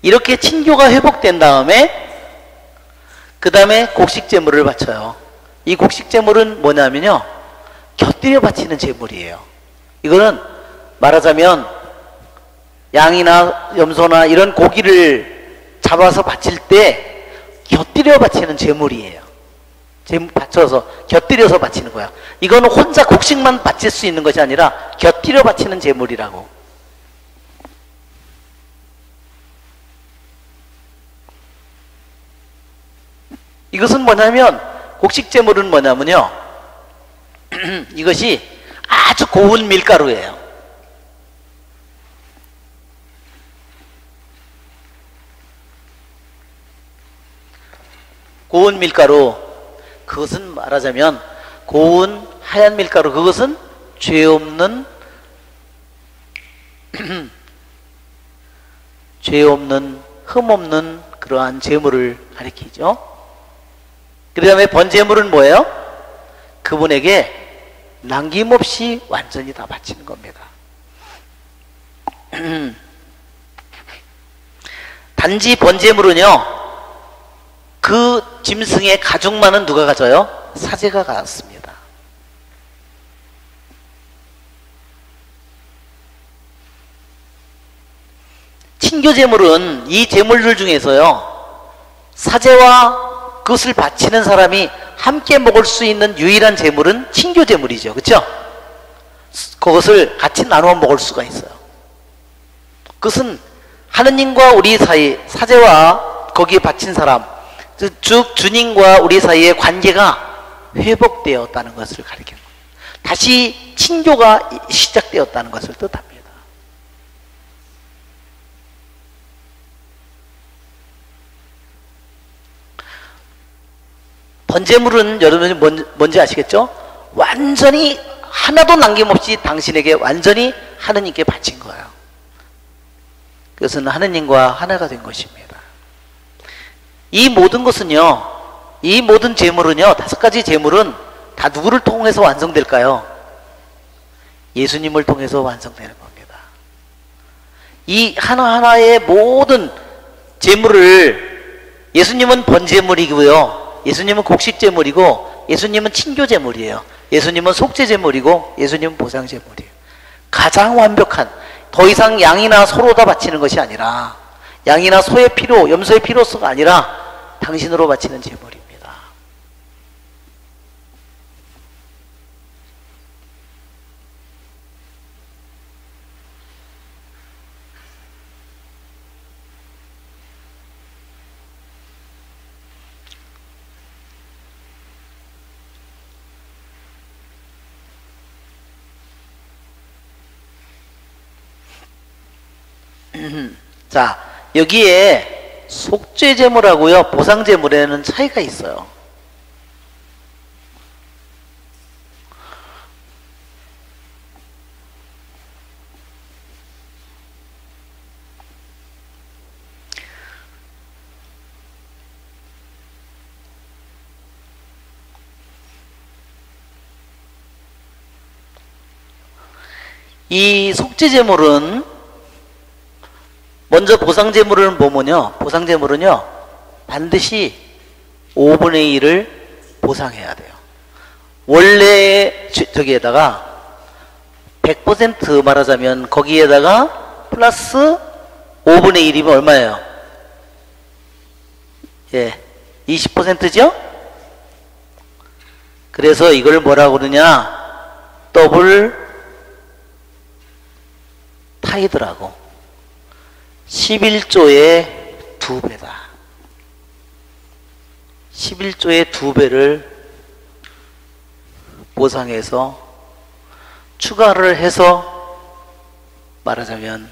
Speaker 1: 이렇게 친교가 회복된 다음에 그 다음에 곡식제물을 바쳐요. 이 곡식제물은 뭐냐면요, 곁들여 바치는 제물이에요. 이거는 말하자면 양이나 염소나 이런 고기를 잡아서 바칠 때 곁들여 바치는 제물이에요. 바쳐서 곁들여서 바치는 거야. 이거는 혼자 곡식만 바칠 수 있는 것이 아니라 곁들여 바치는 제물이라고. 이것은 뭐냐면, 곡식제물은 뭐냐면요, 이것이 아주 고운 밀가루예요. 고운 밀가루, 그것은 말하자면 고운 하얀 밀가루, 그것은 죄 없는 흠 없는 그러한 제물을 가리키죠. 그 다음에 번제물은 뭐예요? 그분에게 남김없이 완전히 다 바치는 겁니다. 단지 번제물은요, 그 짐승의 가죽만은 누가 가져요? 사제가 가졌습니다. 친교제물은 이 제물들 중에서요, 사제와 그것을 바치는 사람이 함께 먹을 수 있는 유일한 제물은 친교제물이죠. 그렇죠? 그것을 같이 나누어 먹을 수가 있어요. 그것은 하느님과 우리 사이, 사제와 거기에 바친 사람, 즉 주님과 우리 사이의 관계가 회복되었다는 것을 가리키는 거예요. 다시 친교가 시작되었다는 것을 뜻합니다. 번제물은 여러분이 뭔지 아시겠죠? 완전히 하나도 남김없이 당신에게 완전히 하느님께 바친 거예요. 그것은 하느님과 하나가 된 것입니다. 이 모든 것은요, 이 모든 제물은요, 5가지 제물은 다 누구를 통해서 완성될까요? 예수님을 통해서 완성되는 겁니다. 이 하나하나의 모든 제물을, 예수님은 번제물이고요, 예수님은 곡식제물이고, 예수님은 친교제물이에요. 예수님은 속죄제물이고, 예수님은 보상제물이에요. 가장 완벽한, 더 이상 양이나 소로다 바치는 것이 아니라, 양이나 소의 피로, 염소의 피로서가 아니라 당신으로 바치는 제물입니다. 자, 여기에 속죄제물하고요, 보상제물에는 차이가 있어요. 이 속죄제물은, 먼저 보상제물을 보면요, 보상제물은요, 반드시 5분의 1을 보상해야 돼요. 원래 저기에다가 100% 말하자면 거기에다가 플러스 5분의 1이면 얼마예요? 예, 20%죠? 그래서 이걸 뭐라고 그러냐? 더블 타이드라고. 11조의 2배다. 11조의 2배를 보상해서 추가를 해서 말하자면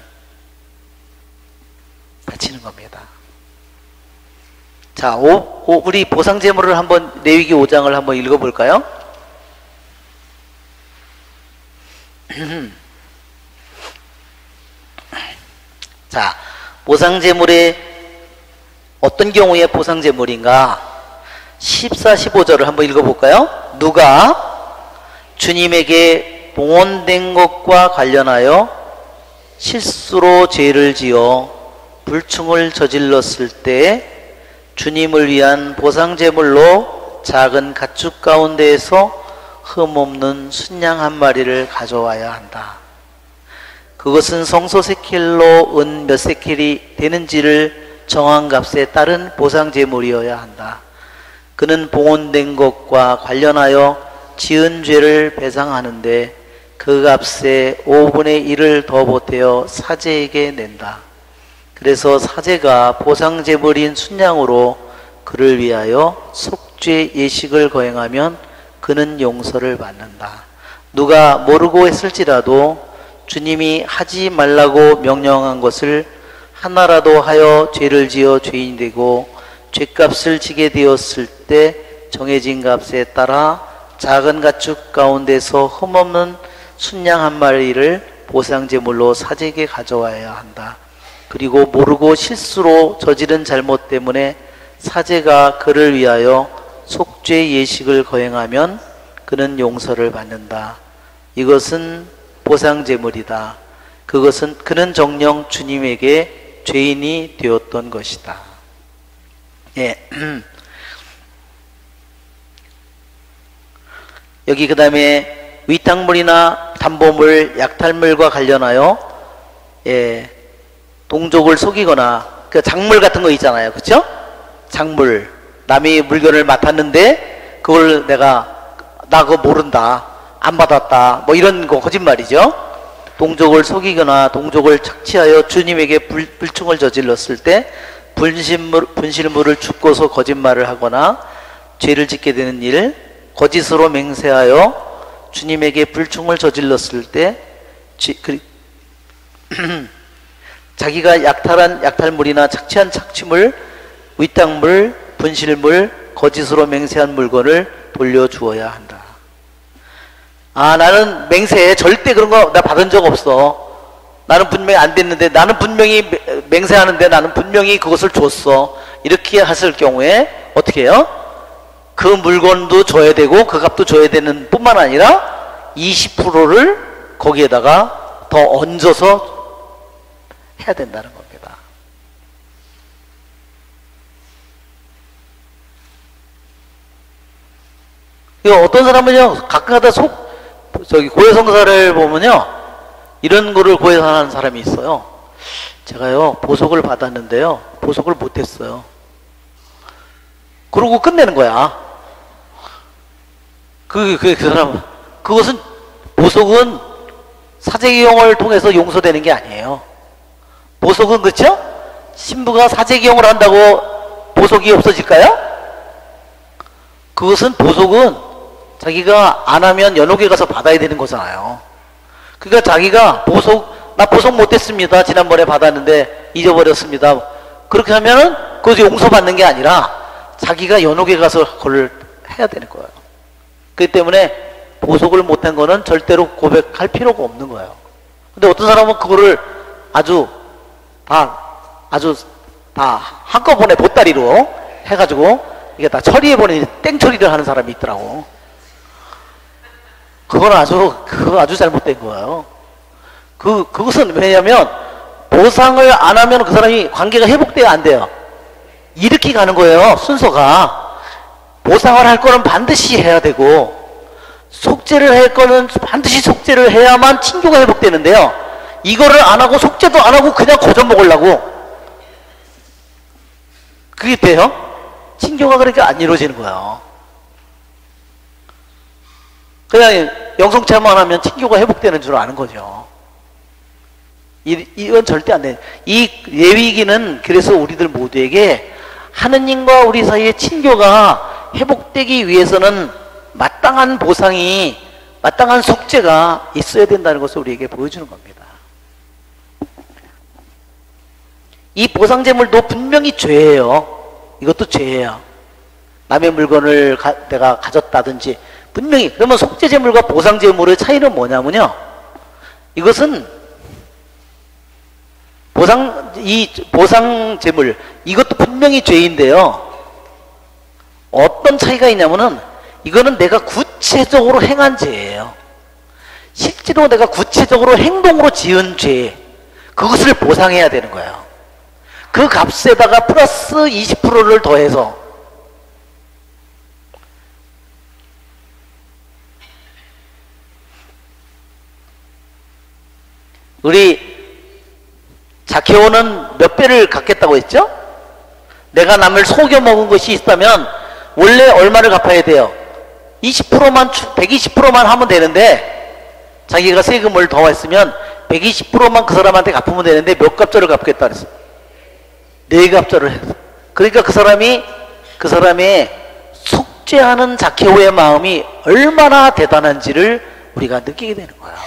Speaker 1: 바치는 겁니다. 자, 우리 보상제물을 한번 레위기 5장을 한번 읽어볼까요? 자, 보상제물의 어떤 경우에 보상제물인가? 14, 15절을 한번 읽어볼까요? 누가 주님에게 봉헌된 것과 관련하여 실수로 죄를 지어 불충을 저질렀을 때 주님을 위한 보상제물로 작은 가축 가운데에서 흠없는 순양 한 마리를 가져와야 한다. 그것은 성소 세켈로 은 몇 세켈이 되는지를 정한 값에 따른 보상제물이어야 한다. 그는 봉헌된 것과 관련하여 지은 죄를 배상하는데 그 값에 5분의 1을 더 보태어 사제에게 낸다. 그래서 사제가 보상제물인 순양으로 그를 위하여 속죄 예식을 거행하면 그는 용서를 받는다. 누가 모르고 했을지라도 주님이 하지 말라고 명령한 것을 하나라도 하여 죄를 지어 죄인이 되고 죄값을 지게 되었을 때 정해진 값에 따라 작은 가축 가운데서 흠없는 순양 한 마리를 보상제물로 사제에게 가져와야 한다. 그리고 모르고 실수로 저지른 잘못 때문에 사제가 그를 위하여 속죄 예식을 거행하면 그는 용서를 받는다. 이것은 보상제물이다. 그는 정녕 주님에게 죄인이 되었던 것이다. 예. 여기 그 다음에 위탁물이나 담보물, 약탈물과 관련하여 예, 동족을 속이거나 그 작물 같은 거 있잖아요, 그렇죠? 작물, 남이 물건을 맡았는데 그걸 나 그거 모른다. 안 받았다. 뭐 이런 거 거짓말이죠. 동족을 속이거나 동족을 착취하여 주님에게 불충을 저질렀을 때 분실물을 죽고서 거짓말을 하거나 죄를 짓게 되는 일, 거짓으로 맹세하여 주님에게 불충을 저질렀을 때 자기가 약탈한 약탈물이나 착취한 착취물, 위탁물, 분실물, 거짓으로 맹세한 물건을 돌려주어야 한다. 아, 나는 맹세해. 절대 그런 거 나 받은 적 없어. 나는 분명히 안 됐는데, 나는 분명히 맹세하는데 나는 분명히 그것을 줬어. 이렇게 하실 경우에 어떻게 해요? 그 물건도 줘야 되고 그 값도 줘야 되는 뿐만 아니라 20%를 거기에다가 더 얹어서 해야 된다는 겁니다. 이거 어떤 사람은요, 가끔가다 고해성사를 보면요, 이런 거를 고해하는 사람이 있어요. 제가요, 보석을 받았는데요, 보석을 못했어요. 그러고 끝내는 거야. 그 사람은. 그것은, 보석은 사제기용을 통해서 용서되는 게 아니에요. 보석은, 그렇죠? 신부가 사제기용을 한다고 보석이 없어질까요? 그것은, 보석은 자기가 안 하면 연옥에 가서 받아야 되는 거잖아요. 그러니까 자기가 나 보석 못했습니다. 지난번에 받았는데 잊어버렸습니다. 그렇게 하면은 그것이 용서받는 게 아니라 자기가 연옥에 가서 그걸 해야 되는 거예요. 그렇기 때문에 보석을 못한 거는 절대로 고백할 필요가 없는 거예요. 근데 어떤 사람은 그거를 아주 다 한꺼번에 보따리로 해가지고 이게 다 처리해버리는 땡처리를 하는 사람이 있더라고. 그거 아주 잘못된 거예요. 그것은 왜냐면, 보상을 안 하면 그 사람이 관계가 회복돼야 안 돼요. 이렇게 가는 거예요, 순서가. 보상을 할 거는 반드시 해야 되고, 속죄를 할 거는 반드시 속죄를 해야만 친교가 회복되는데요. 이거를 안 하고, 속죄도 안 하고, 그냥 거저 먹으려고. 그게 돼요? 친교가 그렇게 안 이루어지는 거예요. 그냥 영성체험만 하면 친교가 회복되는 줄 아는 거죠. 이건 절대 안 돼. 이 예위기는 그래서 우리들 모두에게 하느님과 우리 사이의 친교가 회복되기 위해서는 마땅한 보상이, 마땅한 속죄가 있어야 된다는 것을 우리에게 보여주는 겁니다. 이 보상제물도 분명히 죄예요. 이것도 죄예요. 남의 물건을 내가 가졌다든지 분명히. 그러면 속죄제물과 보상제물의 차이는 뭐냐면요, 이것은 보상제물, 이것도 분명히 죄인데요, 어떤 차이가 있냐면은 이거는 내가 구체적으로 행한 죄예요. 실제로 내가 구체적으로 행동으로 지은 죄, 그것을 보상해야 되는 거예요. 그 값에다가 플러스 20%를 더해서. 우리 자케오는 몇 배를 갚겠다고 했죠? 내가 남을 속여 먹은 것이 있다면 원래 얼마를 갚아야 돼요? 20%만 120%만 하면 되는데, 자기가 세금을 더 했으면 120%만 그 사람한테 갚으면 되는데 몇 갑절을 갚겠다 그랬어? 4갑절을 했어. 그러니까 그 사람의 속죄하는 자케오의 마음이 얼마나 대단한지를 우리가 느끼게 되는 거예요.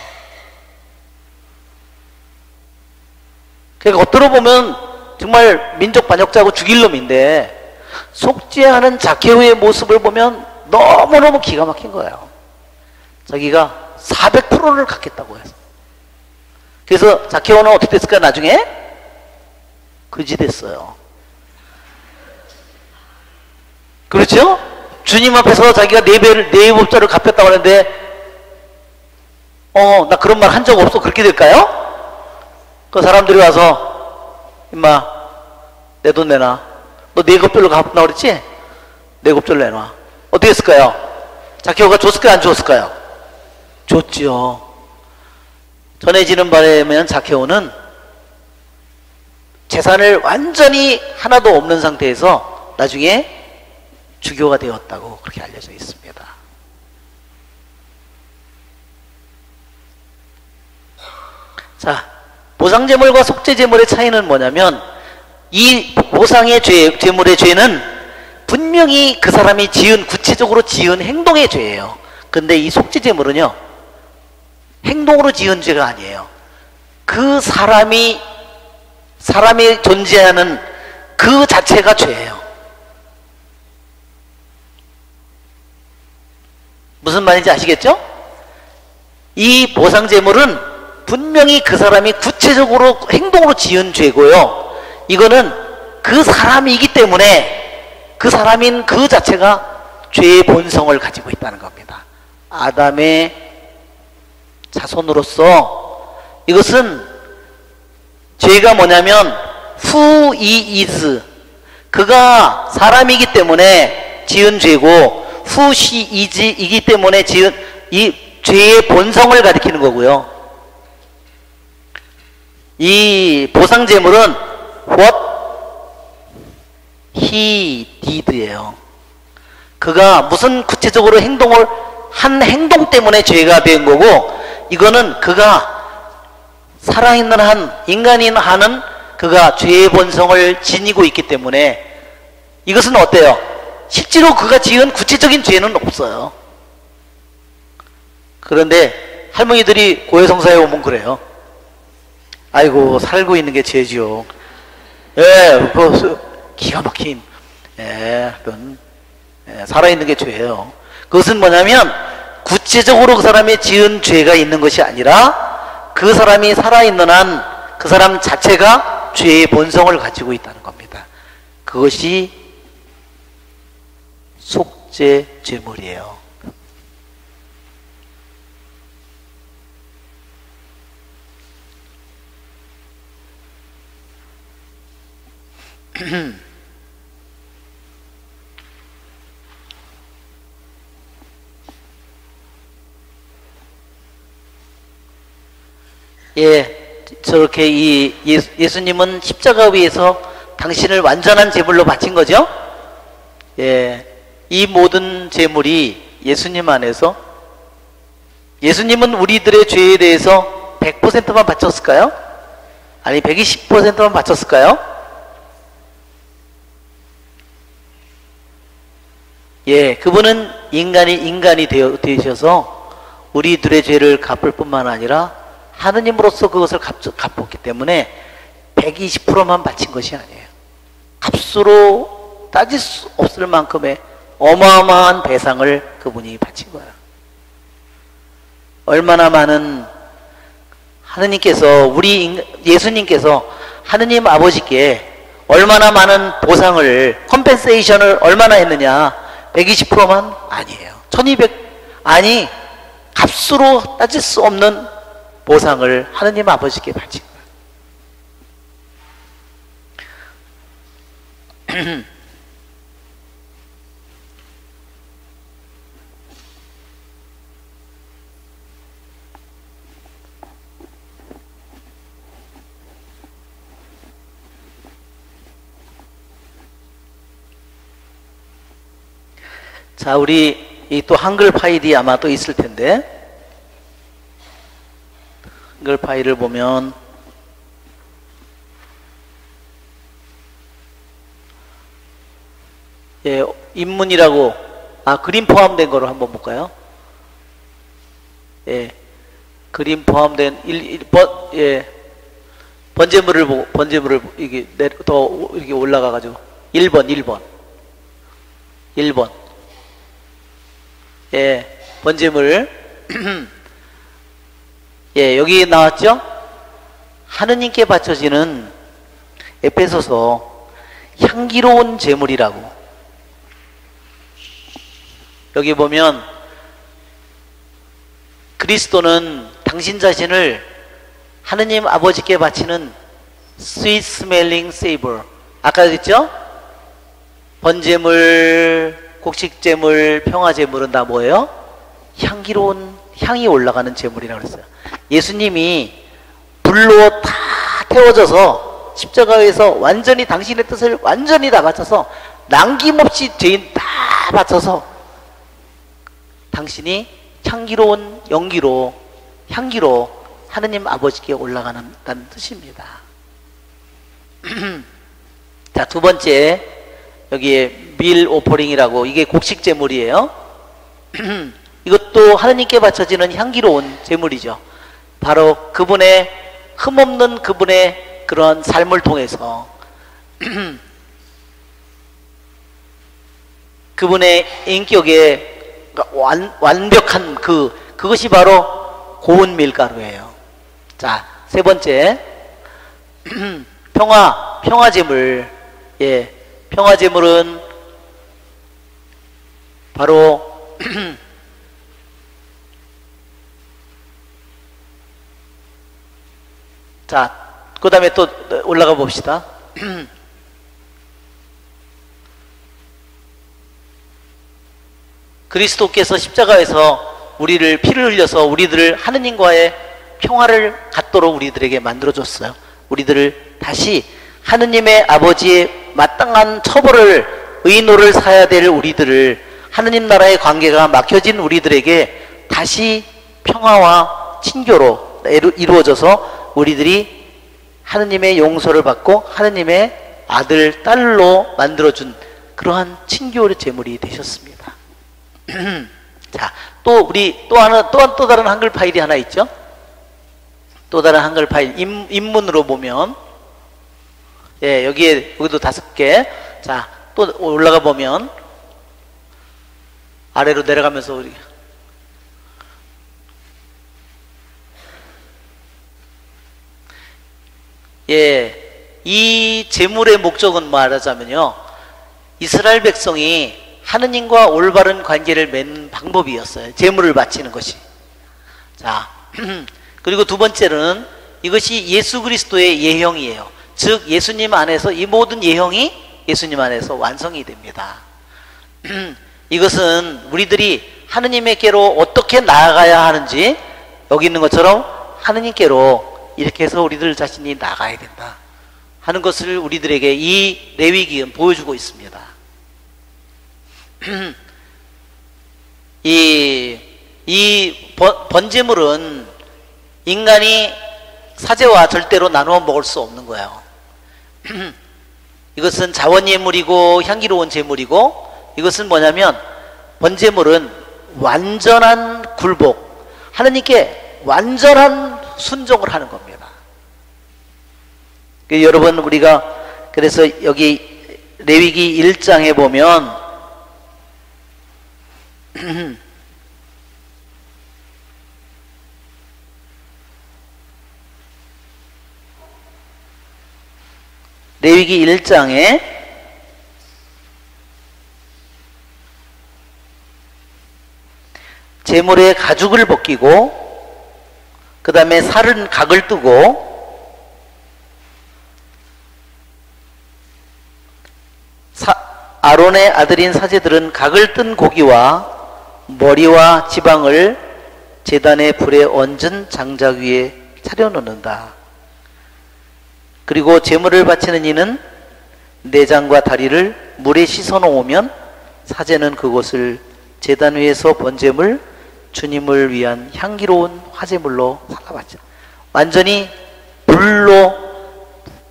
Speaker 1: 그러니까 겉으로 보면 정말 민족 반역자고 죽일 놈인데, 속죄하는 자케오의 모습을 보면 너무너무 기가 막힌 거예요. 자기가 400%를 갖겠다고 해서. 그래서 자케오는 어떻게 됐을까? 나중에 그지 됐어요. 그렇죠? 주님 앞에서 자기가 4법자를 갚겠다고 하는데, 나 그런 말 한 적 없어. 그렇게 될까요? 그 사람들이 와서, 임마, 내 돈 내놔. 너 4겁절로 갚나 그랬지? 4겁절 내놔. 어떻게 했을까요? 자케오가 줬을까요? 안 줬을까요? 줬지요. 전해지는 바에 의하면 자케오는 재산을 완전히 하나도 없는 상태에서 나중에 주교가 되었다고 그렇게 알려져 있습니다. 보상제물과 속죄제물의 차이는 뭐냐면 이 보상의 제물의 죄는 분명히 그 사람이 구체적으로 지은 행동의 죄예요. 근데 이 속죄제물은요, 행동으로 지은 죄가 아니에요. 그 사람이 존재하는 그 자체가 죄예요. 무슨 말인지 아시겠죠? 이 보상제물은 분명히 그 사람이 구체적으로 행동으로 지은 죄고요. 이거는 그 사람이기 때문에 그 사람인 그 자체가 죄의 본성을 가지고 있다는 겁니다. 아담의 자손으로서 이것은 죄가 뭐냐면 who he is, 그가 사람이기 때문에 지은 죄고 who she is 이기 때문에 지은 이 죄의 본성을 가리키는 거고요. 이 보상제물은 what he did예요. 그가 무슨 구체적으로 한 행동 때문에 죄가 된 거고, 이거는 그가 살아있는 인간인 한은 그가 죄의 본성을 지니고 있기 때문에 이것은 어때요? 실제로 그가 지은 구체적인 죄는 없어요. 그런데 할머니들이 고해성사에 오면 그래요. 아이고, 살고 있는 게 죄지요. 예, 기가 막힌, 살아있는 게 죄예요. 그것은 뭐냐면 구체적으로 그 사람이 지은 죄가 있는 것이 아니라 그 사람이 살아있는 한 그 사람 자체가 죄의 본성을 가지고 있다는 겁니다. 그것이 속죄제물이에요. 예, 저렇게 예수님은 십자가 위에서 당신을 완전한 제물로 바친 거죠? 예, 이 모든 제물이 예수님 안에서, 예수님은 우리들의 죄에 대해서 100%만 바쳤을까요? 아니 120%만 바쳤을까요? 예, 그분은 인간이 되셔서 우리들의 죄를 갚을 뿐만 아니라 하느님으로서 그것을 갚았기 때문에 120%만 바친 것이 아니에요. 값으로 따질 수 없을 만큼의 어마어마한 배상을 그분이 바친 거예요. 얼마나 많은 하느님께서, 예수님께서 하느님 아버지께 얼마나 많은 보상을, 컴펜세이션을 얼마나 했느냐? 120%만 아니에요. 1200, 값으로 따질 수 없는 보상을 하느님 아버지께 바친 거예요. 자, 우리 또 한글 파일이 아마 또 있을 텐데, 한글 파일을 보면 예, 인문이라고, 그림 포함된 거로 한번 볼까요? 예, 그림 포함된 번제물을 보고, 이게 더 이렇게 올라가가지고 1번 예, 번제물 예, 여기 나왔죠? 하느님께 바쳐지는 에베소서 향기로운 제물이라고. 여기 보면 그리스도는 당신 자신을 하느님 아버지께 바치는 sweet smelling savor. 아까 그랬죠? 번제물, 곡식제물, 평화제물은 다 뭐예요? 향기로운, 향이 올라가는 제물이라고 그랬어요. 예수님이 불로 다 태워져서 십자가에서 완전히 당신의 뜻을 완전히 다 바쳐서 남김없이 죄인 다 바쳐서 당신이 향기로 하느님 아버지께 올라가는다는 뜻입니다. 자, 두 번째, 여기에 밀 오퍼링이라고, 이게 곡식 제물이에요. 이것도 하느님께 바쳐지는 향기로운 제물이죠. 바로 그분의 흠없는 그분의 그런 삶을 통해서 그분의 인격에 완벽한 그것이 바로 고운 밀가루예요. 자, 세 번째, 평화제물. 예, 평화제물은 바로 자, 그 다음에 또 올라가 봅시다. 그리스도께서 십자가에서 우리를 피를 흘려서 우리들을 하느님과의 평화를 갖도록 우리들에게 만들어줬어요. 우리들을 다시 하느님의 아버지의 마땅한 처벌을, 의노를 사야 될 우리들을, 하느님 나라의 관계가 막혀진 우리들에게 다시 평화와 친교로 이루어져서 우리들이 하느님의 용서를 받고 하느님의 아들, 딸로 만들어준 그러한 친교의 제물이 되셨습니다. 자, 또 다른 한글 파일이 하나 있죠? 또 다른 한글 파일, 인문으로 보면, 예, 여기도 5개. 자, 또 올라가 보면, 아래로 내려가면서 우리, 예, 이 제물의 목적은 말하자면요, 이스라엘 백성이 하느님과 올바른 관계를 맺는 방법이었어요. 제물을 바치는 것이. 자, 그리고 두 번째는 이것이 예수 그리스도의 예형이에요. 즉 예수님 안에서 이 모든 예형이 예수님 안에서 완성이 됩니다. 이것은 우리들이 하느님께로 어떻게 나아가야 하는지, 여기 있는 것처럼 하느님께로 이렇게 해서 우리들 자신이 나가야 된다 하는 것을 우리들에게 이 레위기는 보여주고 있습니다. 이 번제물은 인간이 사제와 절대로 나누어 먹을 수 없는 거예요. 이것은 자원예물이고 향기로운 제물이고, 이것은 뭐냐면 번제물은 완전한 굴복, 하느님께 완전한 순종을 하는 겁니다. 여러분, 우리가 그래서 여기 레위기 1장에 보면 레위기 1장에 제물의 가죽을 벗기고 그 다음에 살은 각을 뜨고 아론의 아들인 사제들은 각을 뜬 고기와 머리와 지방을 제단의 불에 얹은 장작 위에 차려놓는다. 그리고 제물을 바치는 이는 내장과 다리를 물에 씻어 놓으면 사제는 그것을 제단 위에서 번제물, 주님을 위한 향기로운 화제물로 살아봤죠. 완전히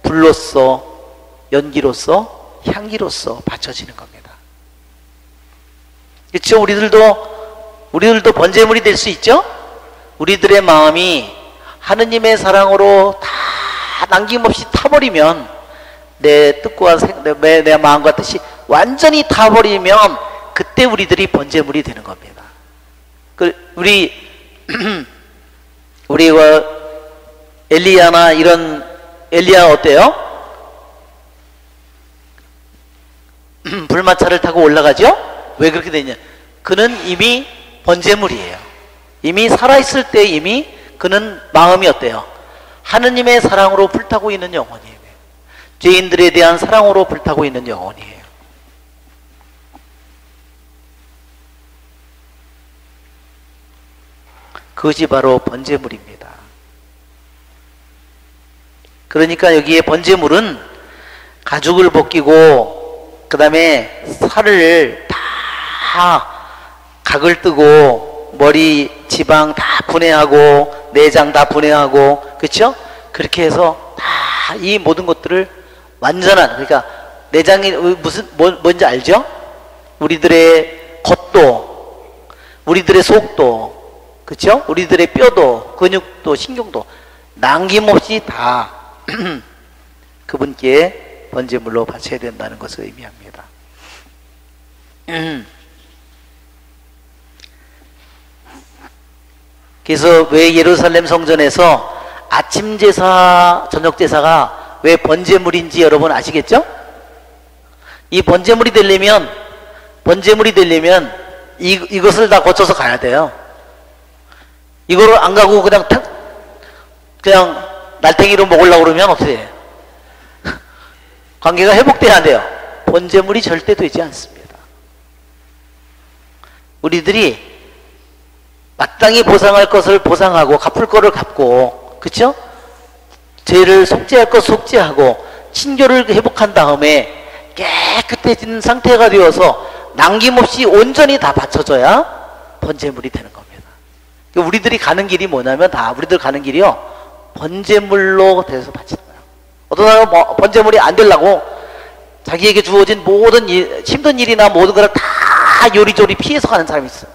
Speaker 1: 불로써, 연기로서, 향기로서 바쳐지는 겁니다. 그렇죠? 우리들도 번제물이 될 수 있죠? 우리들의 마음이 하느님의 사랑으로 다 남김없이 타버리면, 내 뜻과 내 마음과 뜻이 완전히 타버리면 그때 우리들이 번제물이 되는 겁니다. 우리가 엘리야나 엘리야 어때요? 불마차를 타고 올라가죠? 왜 그렇게 되냐? 그는 이미 번제물이에요. 이미 살아있을 때 이미 그는 마음이 어때요? 하느님의 사랑으로 불타고 있는 영혼이에요. 죄인들에 대한 사랑으로 불타고 있는 영혼이에요. 그것이 바로 번제물입니다. 그러니까 여기에 번제물은 가죽을 벗기고 그 다음에 살을 다 각을 뜨고 머리 지방 다 분해하고 내장 다 분해하고 그렇죠? 그렇게 해서 다 이 모든 것들을 완전한 그러니까 내장이 무슨 뭔지 알죠? 우리들의 겉도 우리들의 속도 그렇죠? 우리들의 뼈도 근육도 신경도 남김없이 다 그분께 번제물로 바쳐야 된다는 것을 의미합니다. 그래서 왜 예루살렘 성전에서 아침 제사, 저녁 제사가 왜 번제물인지 여러분 아시겠죠? 이 번제물이 되려면 이것을 다 거쳐서 가야 돼요. 이거를 안 가고 그냥 날탱이로 먹으려고 그러면 어떻게 해요? 관계가 회복돼야 돼요. 번제물이 절대 되지 않습니다. 우리들이 마땅히 보상할 것을 보상하고 갚을 거를 갚고 그쵸? 죄를 속죄할 것 속죄하고 친교를 회복한 다음에 깨끗해진 상태가 되어서 남김없이 온전히 다 바쳐져야 번제물이 되는 겁니다. 우리들이 가는 길이 뭐냐면 우리들 가는 길이요 번제물로 돼서 바치는 거예요. 어떤 사람은 번제물이 안 되려고 자기에게 주어진 모든 힘든 일이나 모든 걸 다 요리조리 피해서 가는 사람이 있어요.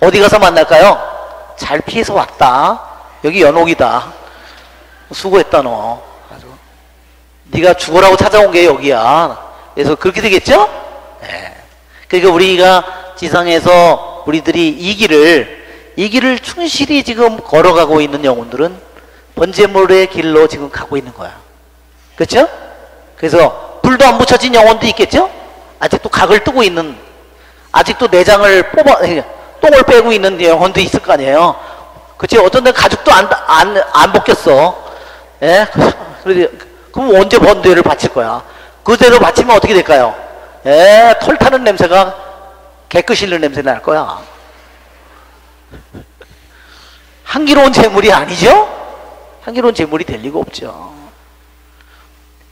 Speaker 1: 어디 가서 만날까요? 잘 피해서 왔다. 여기 연옥이다. 수고했다 너. 아주. 네가 죽으라고 찾아온 게 여기야. 그래서 그렇게 되겠죠? 네. 그러니까 우리가 지상에서 우리들이 이 길을 충실히 지금 걸어가고 있는 영혼들은 번제물의 길로 지금 가고 있는 거야. 그렇죠? 그래서 불도 안 붙여진 영혼도 있겠죠? 아직도 각을 뜨고 있는 아직도 내장을 똥을 빼고 있는 영혼도 있을 거 아니에요. 그치? 어떤 데 가죽도 안 벗겼어. 예? 그럼 언제 번제를 바칠 거야? 그대로 바치면 어떻게 될까요? 예, 털 타는 냄새가 개끗 씻는 냄새 날 거야. 향기로운 제물이 아니죠? 향기로운 제물이 될 리가 없죠.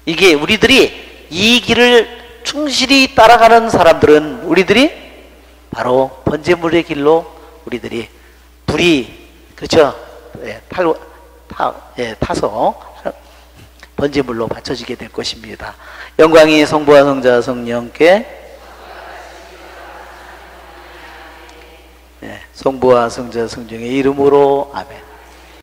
Speaker 1: 이게 우리들이 이 길을 충실히 따라가는 사람들은 우리들이 바로 번제물의 길로 우리들이 불이 그렇죠? 예, 타서 번제물로 바쳐지게 될 것입니다. 영광이 성부와 성자와 성령께 성부와 성자 성령의 이름으로 아멘.